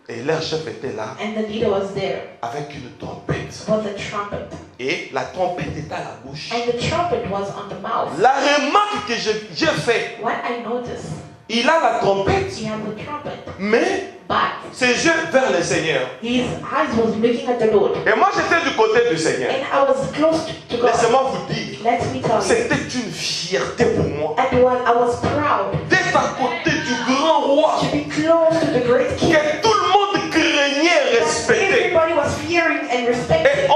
Et leur chef était là
and the leader was there
avec une trompette.
with the trumpet,
Et la trompette était à la bouche.
and the trumpet was on the mouth.
La remarque que j'ai faite,
What I noticed,
il a la trompette,
he had the trumpet,
mais
but
ses yeux vers le Seigneur.
his eyes was looking at the Lord,
Et moi, j'étais du côté du Seigneur.
and I was close to God.
Laissez-moi vous dire,
Let me tell you,
c'était une fierté pour moi
I was proud
d'être à côté du grand roi
to be close to the great King.
que tout le monde craignait, respectait.
Everybody was fearing and
Et
respecting,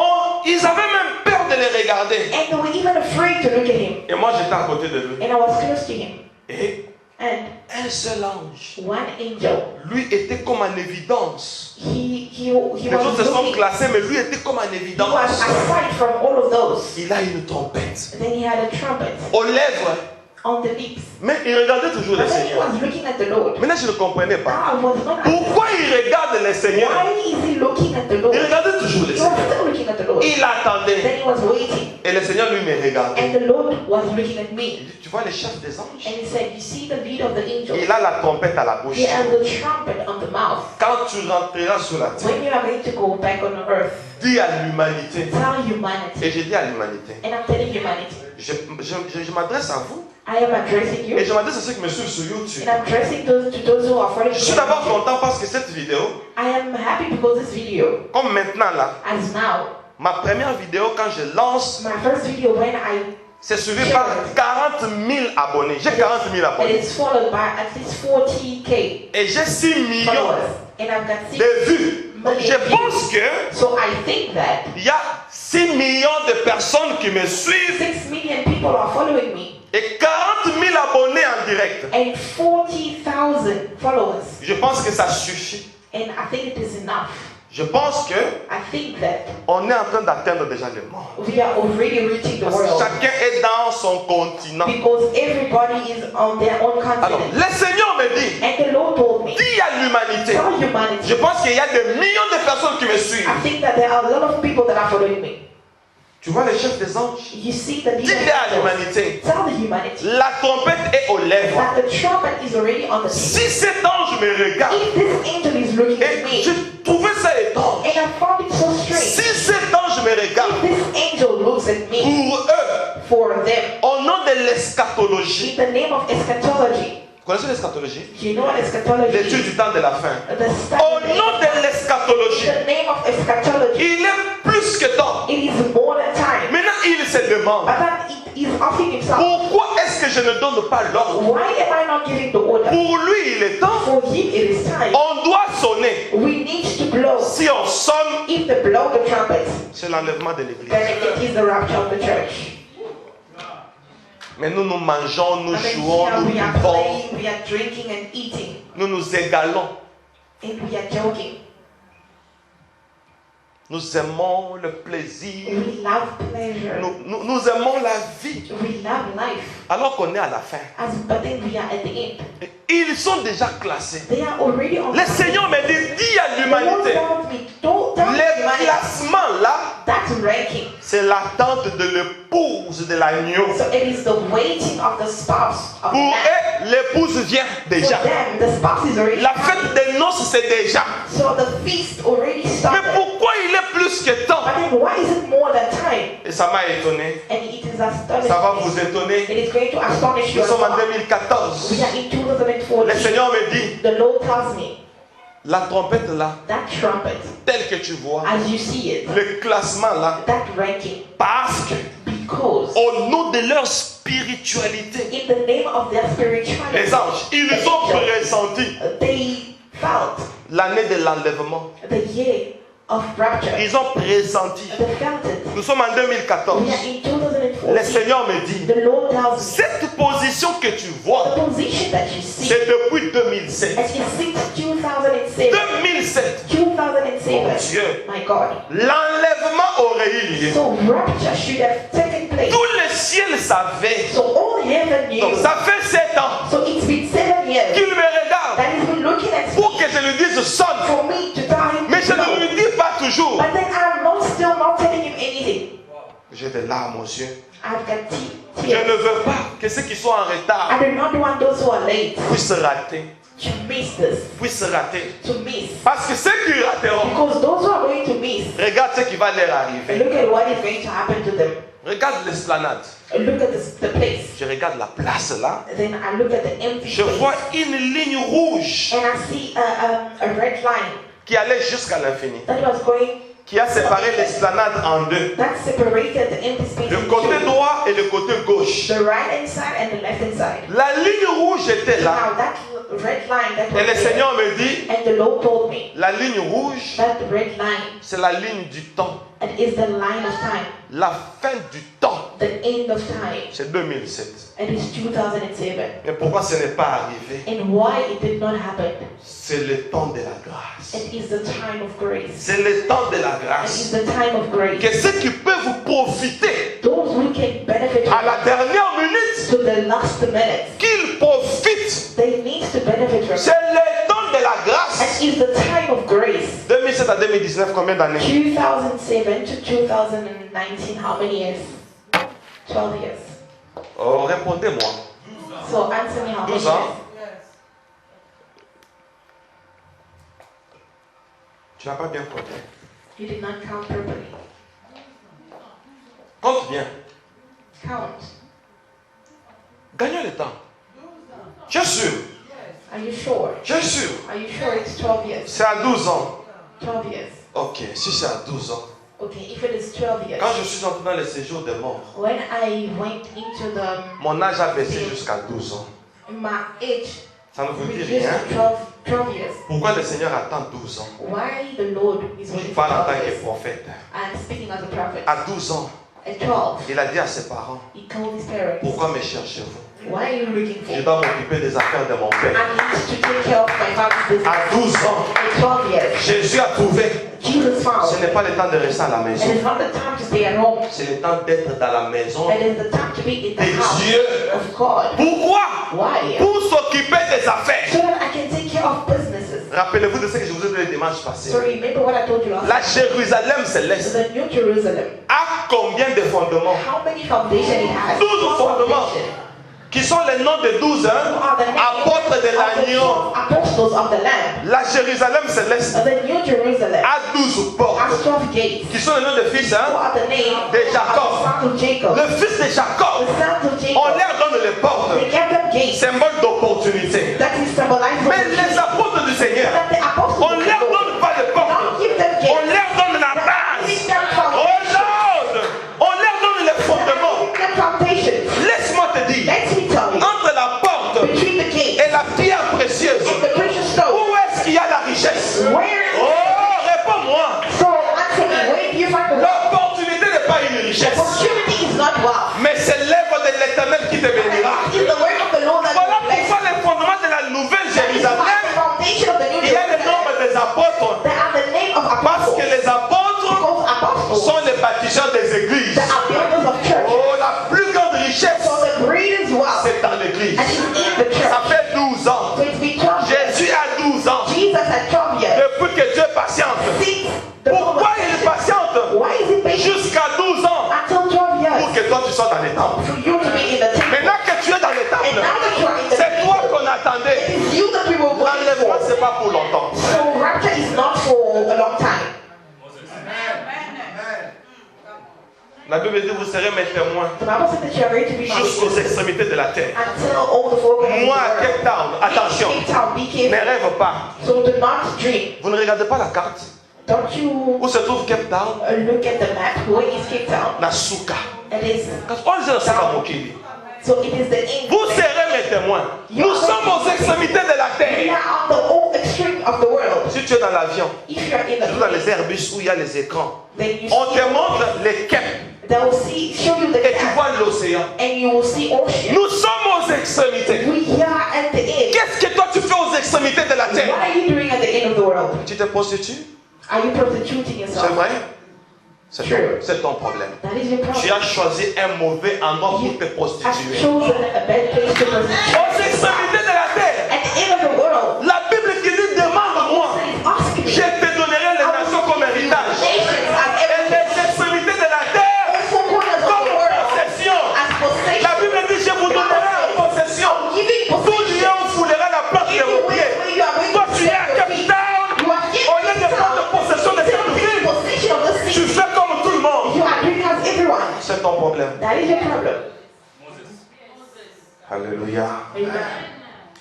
ils avaient même peur de les regarder.
and they were even afraid to look at him.
Et moi, j'étais à côté de lui.
And I was close to him,
Et
and
un seul ange,
one angel,
lui était comme en évidence.
he
Les
was
autres se sont
looking.
classés, mais lui était comme en
He was
évidence.
aside from all of those.
Il a une trompette
Then he had a trumpet
aux lèvres,
on the lips.
mais il regardait toujours le
But then he
Seigneur.
was looking at the Lord.
Maintenant, je ne comprenais pas.
I was not
Pourquoi il regarde le Seigneur?
Why is he looking at the Lord?
Il regardait toujours le
He was
Seigneur.
still looking at the Lord.
Il attendait.
Then he was waiting,
Et le Seigneur lui me regardait.
and the Lord was looking at
Il
me.
dit, tu vois le chef des anges?
And he said, "You see the lead of the angel?
Il a la trompette à la bouche.
He has the trumpet on the mouth.
Quand tu rentreras sur la terre,
When you are going to go back on earth,
dis à l'humanité.
tell humanity."
Et je dis à l'humanité.
And I'm telling humanity,
Je m'adresse à vous.
I am addressing you,
Et je m'adresse à ceux qui me suivent sur YouTube.
and I'm addressing those who are following
Je suis
me.
d'abord content parce que cette vidéo,
I am happy because this video,
comme maintenant là,
as now,
ma première vidéo quand je lance,
my first video when
c'est suivi par 40 000 abonnés. J'ai 40 000
it
abonnés.
is followed by at least 40K
Et j'ai 6 millions
followers, and I've got 6.
de vues. Donc je pense que
So I think that
il y a 6 millions de personnes qui me suivent
6 million people are following me,
et 40 000 abonnés en direct.
and 40,000 followers,
Je pense que ça suffit.
and I think it is enough.
Je pense que
I think that
on est en train d'atteindre déjà le monde.
we are already reaching the
Parce que
world,
chacun est dans son continent.
because everybody is on their own
Alors,
continent.
le Seigneur me dit,
And the Lord told me,
dis à l'humanité.
tell humanity.
Je pense qu'il y a des millions de personnes qui me suivent.
I think that there are a lot of people that are following me.
Tu vois le chef des anges?
You see the leader
Dis-le à
of the
l'humanité.
tell the humanity
La trompette est aux lèvres.
that the trumpet is already on the
Si
sea.
cet ange me regarde,
If this angel is looking
et
at me,
je trouvais ça étrange.
and I found it so strange,
Si cet ange me regarde,
if this angel looks at me,
pour eux,
for them,
au nom de l'eschatologie.
in the name of eschatology,
Vous connaissez l'eschatologie?
you know what eschatology
L'étude
is?
du temps de la fin.
The
Au nom de l'eschatologie,
the name of eschatology,
il est plus que temps.
it is more than time.
Maintenant, il se demande,
But then it is asking himself,
pourquoi est-ce que je ne donne pas l'ordre?
why am I not giving the order?
Pour lui, il est temps.
For him it is time.
On doit sonner.
We need to blow.
Si on sonne,
If they blow the trumpet,
c'est l'enlèvement de l'église.
then it is the rapture of the church.
Mais nous nous mangeons, nous
And then
jouons,
here
nous
we are
vivons,
playing, we are drinking and eating,
nous nous égalons.
and we are joking.
Nous aimons le plaisir.
We love pleasure.
Nous aimons la vie.
We love life.
Alors qu'on est à la fin.
But then we are at the end.
Et ils sont déjà classés.
They are already on
Le Seigneur me dit, dis à
The Lord That ranking.
c'est l'attente de l'épouse de l'agneau.
So it is the waiting of the spouse of the
Pour
man.
eux, l'épouse vient
For
déjà.
them, the spouse is already
La fête des noces, c'est déjà.
So the feast already
Mais
started.
pourquoi il est plus que temps?
But then why is it more than time?
Et ça m'a étonné.
And it is
Ça va
astonishing.
vous étonner.
It is going to astonish you.
Nous sommes en
We
2014.
are in 2014.
Le Seigneur me dit,
The Lord tells me
la trompette là,
that trumpet,
telle que tu vois,
as you see it,
le classement là,
that ranking,
parce que
because
au nom de leur spiritualité,
in the name of their spirituality,
les anges, ils ont pressenti
they felt
l'année de l'enlèvement.
the year of rapture.
Ils ont pressenti.
They felt it.
Nous sommes en 2014.
We are in 2014.
Le Seigneur me dit,
The Lord tells me
cette position que tu vois,
the position that you see,
c'est depuis 2007.
and it's since 2007.
2007.
2007.
Mon Dieu.
My God.
L'enlèvement aurait eu lieu.
So rapture should have taken place.
Tout le ciel savait.
So all heaven knew.
Donc ça fait 7 ans
So it's been 7 years
qu'il me regarde
that he's been looking at me
pour que je lui dise sonne.
for me to tell him.
Mais je
no.
ne lui dis pas toujours.
But then I'm not still not telling him anything.
J'ai des larmes aux yeux.
I've got
Je
tears.
ne veux pas que ceux qui sont en retard
I do not want those who are late
puissent rater.
to miss this.
Puissent rater.
To miss.
Parce que ceux qui rateront,
Because those who are going to miss,
regarde ce qui va leur arriver.
look at what is going to happen to them.
Regarde l'esplanade.
Look at the place.
Je regarde la place là.
Then I look at the empty
Je
place.
vois une ligne rouge
And I see a red line
qui allait jusqu'à l'infini.
that was going,
Qui a séparé l'esplanade en deux.
that separated the empty space
Le
into
côté
two.
droit et le côté gauche.
The right hand side and the left hand side.
La ligne rouge était là.
Now that red line that was
Et le
there,
Seigneur me dit,
and the Lord told me
la ligne rouge,
that red line,
c'est la ligne du temps.
it is the line of time,
La fin du temps,
the end of time.
c'est 2007.
It is 2007.
Mais pourquoi ce n'est pas arrivé?
And why it did not happen?
C'est le temps de la grâce.
It is the time of grace.
C'est le temps de la
It is
grâce.
the time of grace.
Que ceux qui peuvent profiter
Those who can benefit
à la dernière minute,
to the last minute,
qu'ils profitent.
they need to benefit from it.
C'est le temps de la grâce.
It is the time of grace.
2007 à 2019, combien d'années?
2007 to 2019, how many years? 12 years.
Oh, répondez-moi.
So answer me how many
12 ans.
years?
Tu n'as pas bien compté.
You did not count properly.
Compte bien.
Count.
Gagnons le temps. Je suis sûr.
Are you sure?
Je suis sûr.
Are you sure it's 12 years?
C'est à 12 ans.
12 years.
Ok, si c'est à 12 ans.
Okay, if it is 12 years.
Quand je suis entré dans le séjour des morts,
When I went into the,
mon âge a baissé jusqu'à 12 ans.
my age
Ça ne vous dit
reduced
rien?
to 12 years.
Pourquoi le Seigneur attend 12 ans?
Why the Lord is
Je
waiting for
parle en
12
tant que
years?
prophète.
I'm speaking as a prophet.
À 12 ans,
At 12,
il a dit à ses parents,
he told his parents,
pourquoi me cherchez-vous?
why are you looking for
Je
me?
dois m'occuper des affaires de mon Père.
I need to take care of my father's business.
À 12 ans,
At 12 years,
Jésus a trouvé.
Jesus
Ce
found
n'est pas le temps de rester à la
it
maison.
is not the time to stay at home.
C'est le temps d'être dans la maison
It is the time to be in the
de
house
Dieu.
of God.
Pourquoi?
Why?
Pour s'occuper des affaires.
So that I can take care of businesses.
Rappelez-vous de ce que je vous ai dit dimanche passé.
So remember what I told you last
La Jérusalem céleste
The New Jerusalem.
a combien de fondements?
How many foundations it has?
12 fondements. Qui sont les noms de 12 apôtres de l'agneau.
Apostles of the Lamb.
La Jérusalem céleste
The New Jerusalem
a 12 portes.
has 12 gates.
Qui sont les noms des fils
Who are the name
de Jacob.
of the sons of Jacob?
Le fils de Jacob.
The sons of
On
Jacob.
leur donne les portes.
They gave them gates.
Symbole d'opportunité.
That is symbolized.
Mais les apôtres du Seigneur,
That the apostles
on ne leur donne pas les portes.
don't give them
On
gates.
leur donne la base.
Give them
Oh
foundations.
Lord! On leur donne les fondements.
Give them foundations.
Laisse-moi te dire,
Let me tell you.
entre la porte
Between the gates
et la pierre précieuse,
and the precious stone.
où est-ce qu'il y a la richesse?
Where?
Oh, réponds-moi.
So answer me. Where do you find the wealth?
L'opportunité n'est pas une richesse,
Opportunity is not wealth.
mais c'est l'œuvre de l'Éternel qui te bénira.
It is the work of the Lord that
Voilà
will bless
pourquoi les fondements de la nouvelle
you.
Jérusalem,
The foundation of the New
il y a le
Jerusalem.
nombre des apôtres,
They are the name of
parce
apostles.
que les apôtres
Because apostles
sont les bâtisseurs des églises.
that are builders of church.
Oh, la plus grande richesse,
So the greatest wealth
c'est dans l'église.
and it's in the
Ça
church.
fait 12 ans.
So it's been 12 years.
Jésus a 12 ans.
Jesus had 12 years.
Depuis que Dieu patiente.
Since the
Pourquoi
moment-
il patiente?
Why is it patient?
La Bible dit, vous serez mes témoins
The Bible says that you are going to be my
jusqu'aux
witnesses
extrémités de la terre.
until all the four corners of the
Moi, à
world.
Cape Town, attention,
Cape Town, be
ne
careful.
rêve pas.
So do not dream.
Vous ne regardez pas la carte.
Don't you
Où se trouve Cape Town?
look at the map. Where is Cape Town?
Nasuka.
It is.
On dit Nasuka Mokili.
So it is the end.
Vous serez mes témoins. Nous sommes aux extrémités de la
We
terre.
are on the whole extreme of the world.
Si tu es dans l'avion,
If you are in
surtout dans les
the
Airbus où il y a les écrans,
then you
on
see,
te montre les quais
they will see, show you the
et tu
gap,
vois l'océan.
and you will see ocean.
Nous sommes aux extrémités.
We are at the end.
Qu'est-ce que toi tu fais aux extrémités de la
What
terre?
are you doing at the end of the world?
Tu te prostitues?
Are you prostituting
C'est
yourself?
vrai? C'est ton problème.
That is your
Tu
problem.
as choisi un mauvais endroit pour te
I've
prostituer.
chosen a bad place to prostitute.
Aux extrémités de la terre,
At the end of the world,
la Bible qui dit demande-moi,
ask me.
je te donnerai les nations comme héritage.
Nations as
Et
evidence.
les extrémités de la terre
All four corners of
comme
the world
possession.
as possession.
La Bible dit je vous donnerai en possession.
Giving
Tout
possession.
lieu où foulera la place de vos pieds.
Where you are going
Toi
to
tu es à
set your
Cape
feet.
Town,
You are here.
au lieu de prendre possession de cette ville,
Possession of the
tu
city.
fais comme tout le monde.
You are doing as everyone.
C'est ton problème.
That is your problem.
Alléluia.
Amen.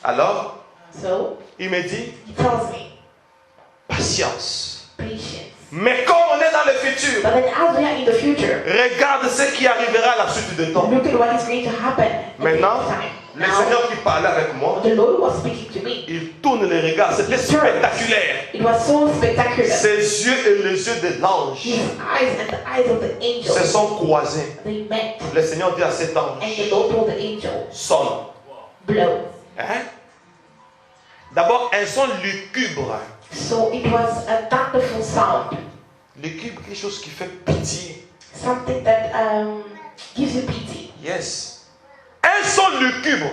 Alors,
So
il me dit,
he tells me
patience.
patience.
Mais quand on est dans le futur,
But then as we are in the future,
regarde ce qui arrivera à la suite de temps.
look at what is going to happen at the
Maintenant,
time.
le
Now,
Seigneur qui parlait avec moi,
the Lord was speaking to me.
il tourne les regards. C'était spectaculaire.
It was so spectacular.
Ses yeux et les yeux de l'ange
His eyes and the eyes of the angel,
se sont croisés.
they met.
Le Seigneur dit à cet
And
ange,
the Lord told the angel,
sonne.
blow.
Hein? D'abord, un son lugubre.
So it was a thunderful sound.
Lugubre, quelque chose qui fait pitié.
Something that gives you pity.
Yes. Un son lugubre.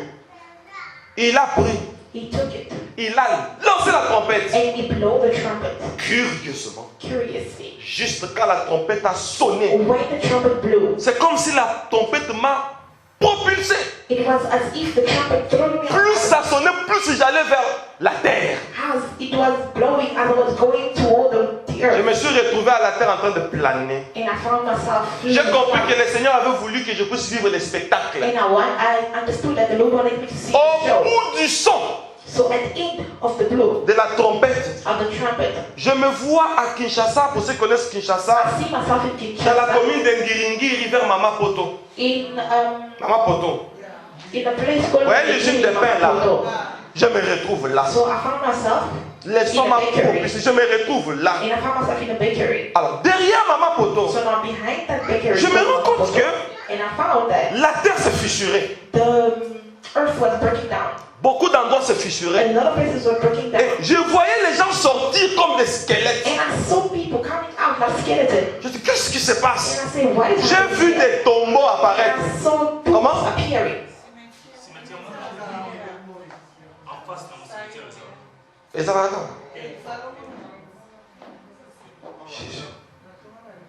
Il a pris.
He took it
Il a lancé la trompette.
and he blew the trumpet
Curieusement.
curiously.
Juste quand la trompette a sonné,
When the trumpet blew,
c'est comme si la trompette m'a propulsé.
it was as if the trumpet threw me
Plus
out.
ça sonnait, plus j'allais vers la terre.
As it was blowing, as I was going toward the
Je
earth,
me suis retrouvé à la terre en train de planer.
and I found myself
J'ai
feeling
compris que
down.
le Seigneur avait voulu que je puisse vivre les spectacles.
And I understood that the Lord wanted me to see the
Au
show.
bout du son
So at the end of the blow
de la trompette,
of the trumpet,
je me vois à Kinshasa, pour ceux qui connaissent Kinshasa,
I see myself in
dans la
Kinshasa,
commune d'Ngiringi, rivière Mama Poto. Mama Poto.
in a place called
Ouais, l'usine de pain là.
Mamapoto.
Je me retrouve là.
So I found myself
Les sons m'a propulsé. Je me retrouve là.
and I found myself in a bakery.
Alors, derrière Mama Poto,
So now behind that bakery,
je me rends compte que
and I found that
la terre s'est fissurée.
the earth was breaking down.
Beaucoup d'endroits se
A
fissuraient.
lot of places were breaking down.
Et je voyais les gens sortir comme des squelettes.
And I saw people coming out like skeleton.
Je dis, qu'est-ce qui se passe?
And I said, what is
J'ai
happening
vu
here?
des tombeaux apparaître.
And I saw tombs
Comment?
appearing.
Et ça va attendre. Jésus.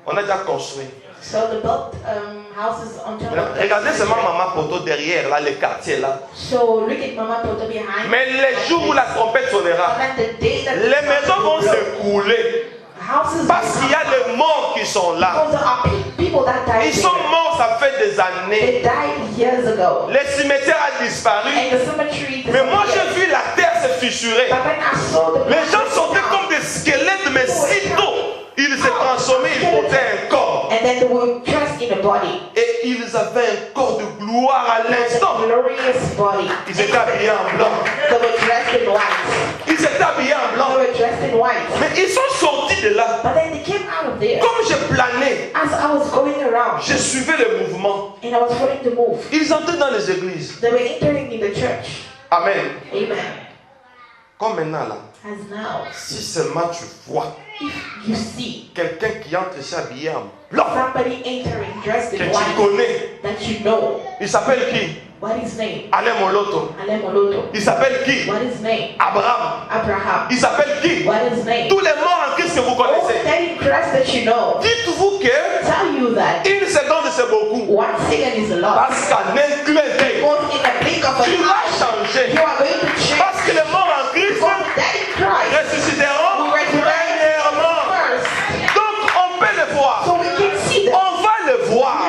On a déjà construit.
So the built houses on top
Maintenant,
of
regardez seulement Mama Poto derrière, là, les quartiers là.
So look at Mama Poto behind.
Mais les jours où la trompette sonnera,
And then the day that
les maisons vont s'écrouler.
houses
Parce qu'il y a les morts qui sont là.
Because there are people that died.
Ils sont
there.
morts, ça fait des années.
They died years ago.
Le cimetière a disparu.
And the cemetery.
Mais moi j'ai vu la terre se fissurer.
But then I saw the
Les gens sortaient comme des squelettes, mais sitôt ils se transformaient, ils portaient un corps.
And then they were dressed in a body.
Et ils avaient un corps de gloire à
A
l'instant.
glorious body.
Ils étaient habillés en blanc.
They were dressed in white.
Ils étaient habillés en
They
blanc.
were dressed in white.
Mais ils sont sortis de là.
But then they came out of there.
Comme je planais,
As I was going around
je suivais le mouvement.
and I was following the move,
Ils entraient dans les églises.
they were entering in the church.
Amen.
Amen.
Comme maintenant là,
As now,
si seulement tu vois
if you see
quelqu'un qui entre ici habillé en blanc,
somebody entering dressed
que
in
tu
white
connais,
that you know,
il s'appelle qui?
what is name?
Alain Moloto.
Alain Moloto.
Il s'appelle qui?
What is name?
Abraham.
Abraham.
Il s'appelle qui?
What is name?
Tous les morts en Christ que vous
All
connaissez.
that in Christ that you know.
Dites-vous que
Tell you that
une seconde c'est beaucoup.
1 second is a lot.
Parce qu'en un clin d'œil,
Because in a blink of
tu
an
vas
eye,
changer.
you are going to change.
Parce que les morts en Christ
Because that in Christ
ressusciteront
will resurrect
premièrement.
first.
Donc on peut le voir.
So we can see them.
On va le voir.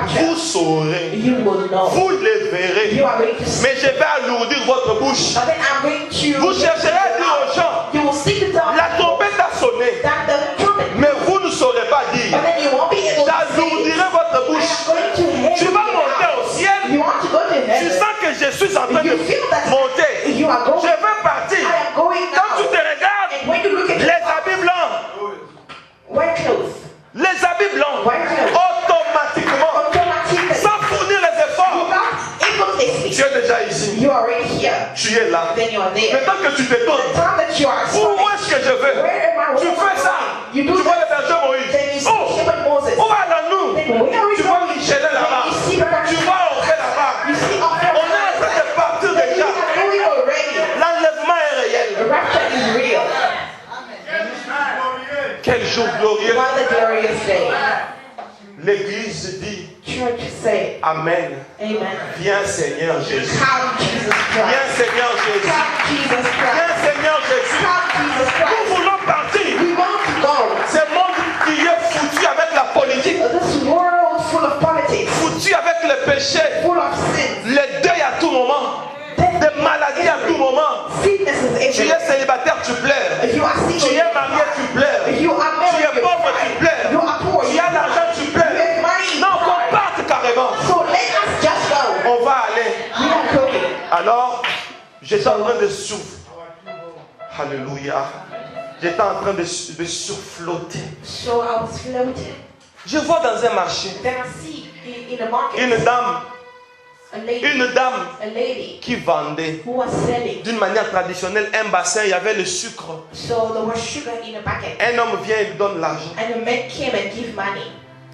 rapture,
vous saurez,
you will know.
vous les verrez.
You are going to see.
Mais je vais alourdir votre bouche.
But then I'm going to.
Vous chercherez à dire aux gens,
You will seek to tell
la trompette a sonné,
that the trumpet.
mais vous ne saurez pas
But
dire.
then you won't be able to say.
J'alourdirai votre
I
bouche.
am going to heaven.
Tu vas monter au ciel.
You want to go to
Tu
heaven.
sens que je suis en train
You
de
feel that
monter.
you are going.
Je vais partir.
I am going
Quand tu
now.
te regardes,
And when you look at
les habits blancs,
white clothes,
les habits blancs,
white clothes,
automatiquement,
automatically,
sans fournir les efforts,
without effortlessly,
tu es déjà ici.
you are already here.
Tu es là.
Then you are there.
Maintenant que tu te
The
tournes,
time that you are
où
asleep,
est-ce que je vais?
where am I?
Tu fais ça.
You
Tu
do
vois
that.
le berger
Then you
Moïse.
see
Oh,
Shepherd Moses.
où allons-nous?
Then where are we
Tu vois
going?
Michel là-bas.
Then you see Brother
Tu vois on fait là-bas.
You see
On est en train de partir
Then you
déjà.
are going already.
L'enlèvement est
The
réel.
rapture is real.
Quel jour glorieux.
What a glorious day.
L'église dit
Church say,
Amen.
Amen.
Viens Seigneur Jésus.
Come Jesus
Viens
Christ.
Seigneur Jésus.
Come Jesus
Viens
Christ.
Seigneur Jésus.
Come Jesus
Nous
Christ.
voulons partir.
We want to go.
Ce monde qui est foutu avec la politique,
This world full of politics,
foutu avec le péché,
full of sins,
le deuil à tout moment, des maladies à tout moment.
sicknesses
Tu
everywhere.
es célibataire, tu pleures.
If you are
Tu
single,
es marié, tu pleures.
if you are
Tu
married,
es
you
pauvre, tu
cry.
pleures.
You are poor,
Tu
you
as l'argent, tu
you
pleures.
have money, you
Non, qu'on
cry.
parte carrément.
So let us just go.
On va aller.
We are going.
Alors, j'étais en train de souffler. Alléluia. J'étais en train de surflotter.
So I was floating.
Je vois dans un marché
Then I see in the market
une dame
a lady
qui vendait
who was selling.
d'une manière traditionnelle un bassin, il y avait le sucre.
So there was sugar in a bucket.
Un homme vient et lui donne l'argent.
And the man came and give money.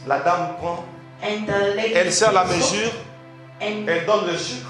La dame prend,
And the lady
elle sert la
took
mesure,
and
elle donne le sucre.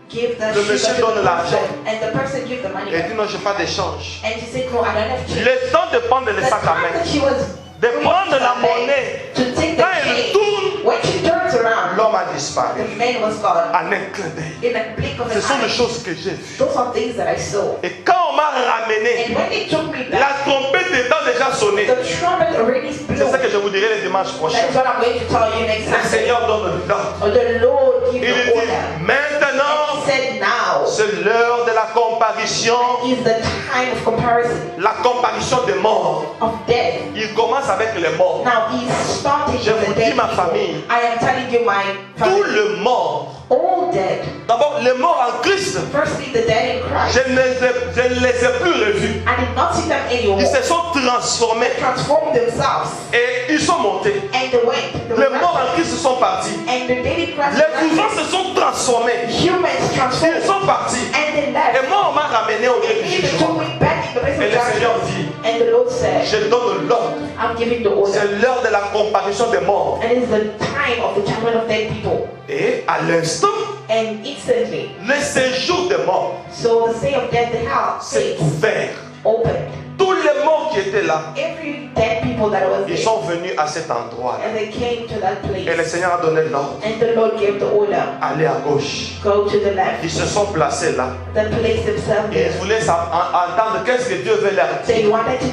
give the
Le
sugar
monsieur
to
donne
the
l'argent.
person. And the person give the money.
Elle dit non, je n'ai pas d'échange.
And she said, no, I don't have change.
Le temps de prendre le
The
sac à
time
main,
that she was
de
going
prendre
to
la
her leg
monnaie,
to take the
quand elle
change,
tourne,
when she turns around,
l'homme a disparu.
the man was gone.
En un clin d'œil.
In a blink of
Ce
an
sont des
eye.
choses que j'ai vues.
Those are things that I saw.
Et quand on m'a ramené,
And when they took me back,
la trompette étant déjà sonnée,
the trumpet already
c'est
blew.
ça que je vous dirai les dimanches prochains.
That's what I'm going to tell you next
Le
time.
Seigneur donne l'ordre.
The Lord give
Il
the
dit
order.
maintenant,
He said now
c'est l'heure de la comparution,
is the time of comparison
la comparution des morts.
of death.
Il commence avec les morts.
Now he's starting
Je
with
vous
the
dis,
dead
ma
people.
famille,
I am telling you my
Tout
family.
le mort.
All dead.
D'abord, les morts en Christ,
Firstly, the dead in Christ.
je ne les ai plus revus.
I did not see them anymore.
Ils se sont transformés
Transformed themselves.
et ils sont montés.
And they went. They
Les
were
morts en Christ sont partis.
and the dead in Christ.
Les vivants se sont transformés.
Humans
Ils
transformed.
sont partis.
And they left.
Et moi, on m'a ramené au lieu
And
du
even
jugement.
took me back in the place
Et
of
le Seigneur
judgment.
dit,
And the Lord said,
je donne l'ordre.
I'm giving the order.
C'est l'heure de la comparution des morts.
And it's the time of the judgment of dead people.
Et à l'instant,
And instantly,
le séjour des morts
so the say of death, the hell,
s'est
gates
ouvert.
opened.
Tous les morts qui étaient là,
Every dead people that was
ils
there,
sont venus à cet endroit-là.
and they came to that
Et le
place.
Seigneur a donné l'ordre.
And the Lord gave the order,
Allez à gauche.
go to the left.
Ils se sont placés là.
They placed themselves
Et ils
there.
voulaient entendre qu'est-ce que Dieu veut leur dire.
They wanted to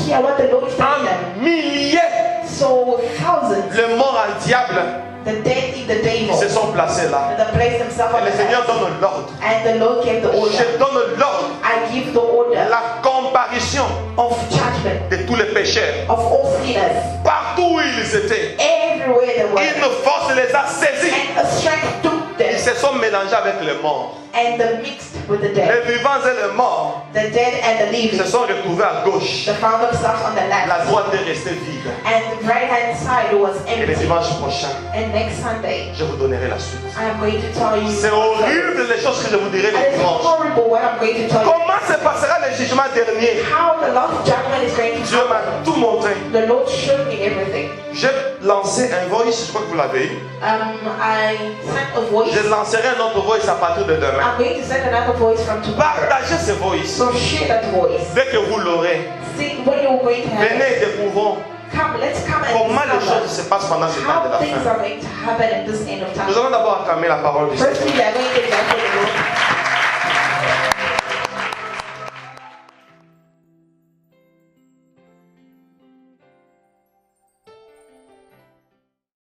hear what the Lord is telling them.
Un millier
So thousands,
le mort en diable,
the dead in the
ils
devil,
se sont placés là.
and they placed themselves
Et
on
le
the
Seigneur
left.
donne l'ordre.
And the Lord gave the order.
Je donne l'ordre.
I give the order
La comparution
of judgment
de tous les pécheurs.
of all sinners.
Partout où ils étaient,
Everywhere they were.
une force les a saisis.
And a strength took
Ils
them
se sont mélangés avec les morts.
and they mixed with the
Les
dead.
vivants et les morts
The dead and the living.
se sont retrouvés à gauche.
They found themselves on the
La
left.
droite est restée vide.
And the right hand side was
Et le
empty.
dimanche prochain,
And next Sunday,
je vous donnerai la suite.
I am going to tell you.
C'est horrible les choses que je vous dirai
And
le
it's
dimanche.
horrible what I'm going to tell you.
Comment se passera le jugement dernier?
How the last judgment is going to
Dieu m'a
happen.
tout montré.
The Lord showed me everything.
J'ai lancé un voice, je crois que vous l'avez eu.
I sent a voice.
Je lancerai un autre voice à partir de demain.
I'm going to send another voice from tomorrow.
Partagez ce voice.
So share that voice.
Dès que vous l'aurez,
See when you're going to have it.
venez et découvrons
Come, let's come and
comment les
discover
choses se passent pendant ce temps de
how
la
things
fin.
are going to happen at this end of
Nous
time.
allons d'abord acclamer la parole du Seigneur.
Firstly, we are going to example the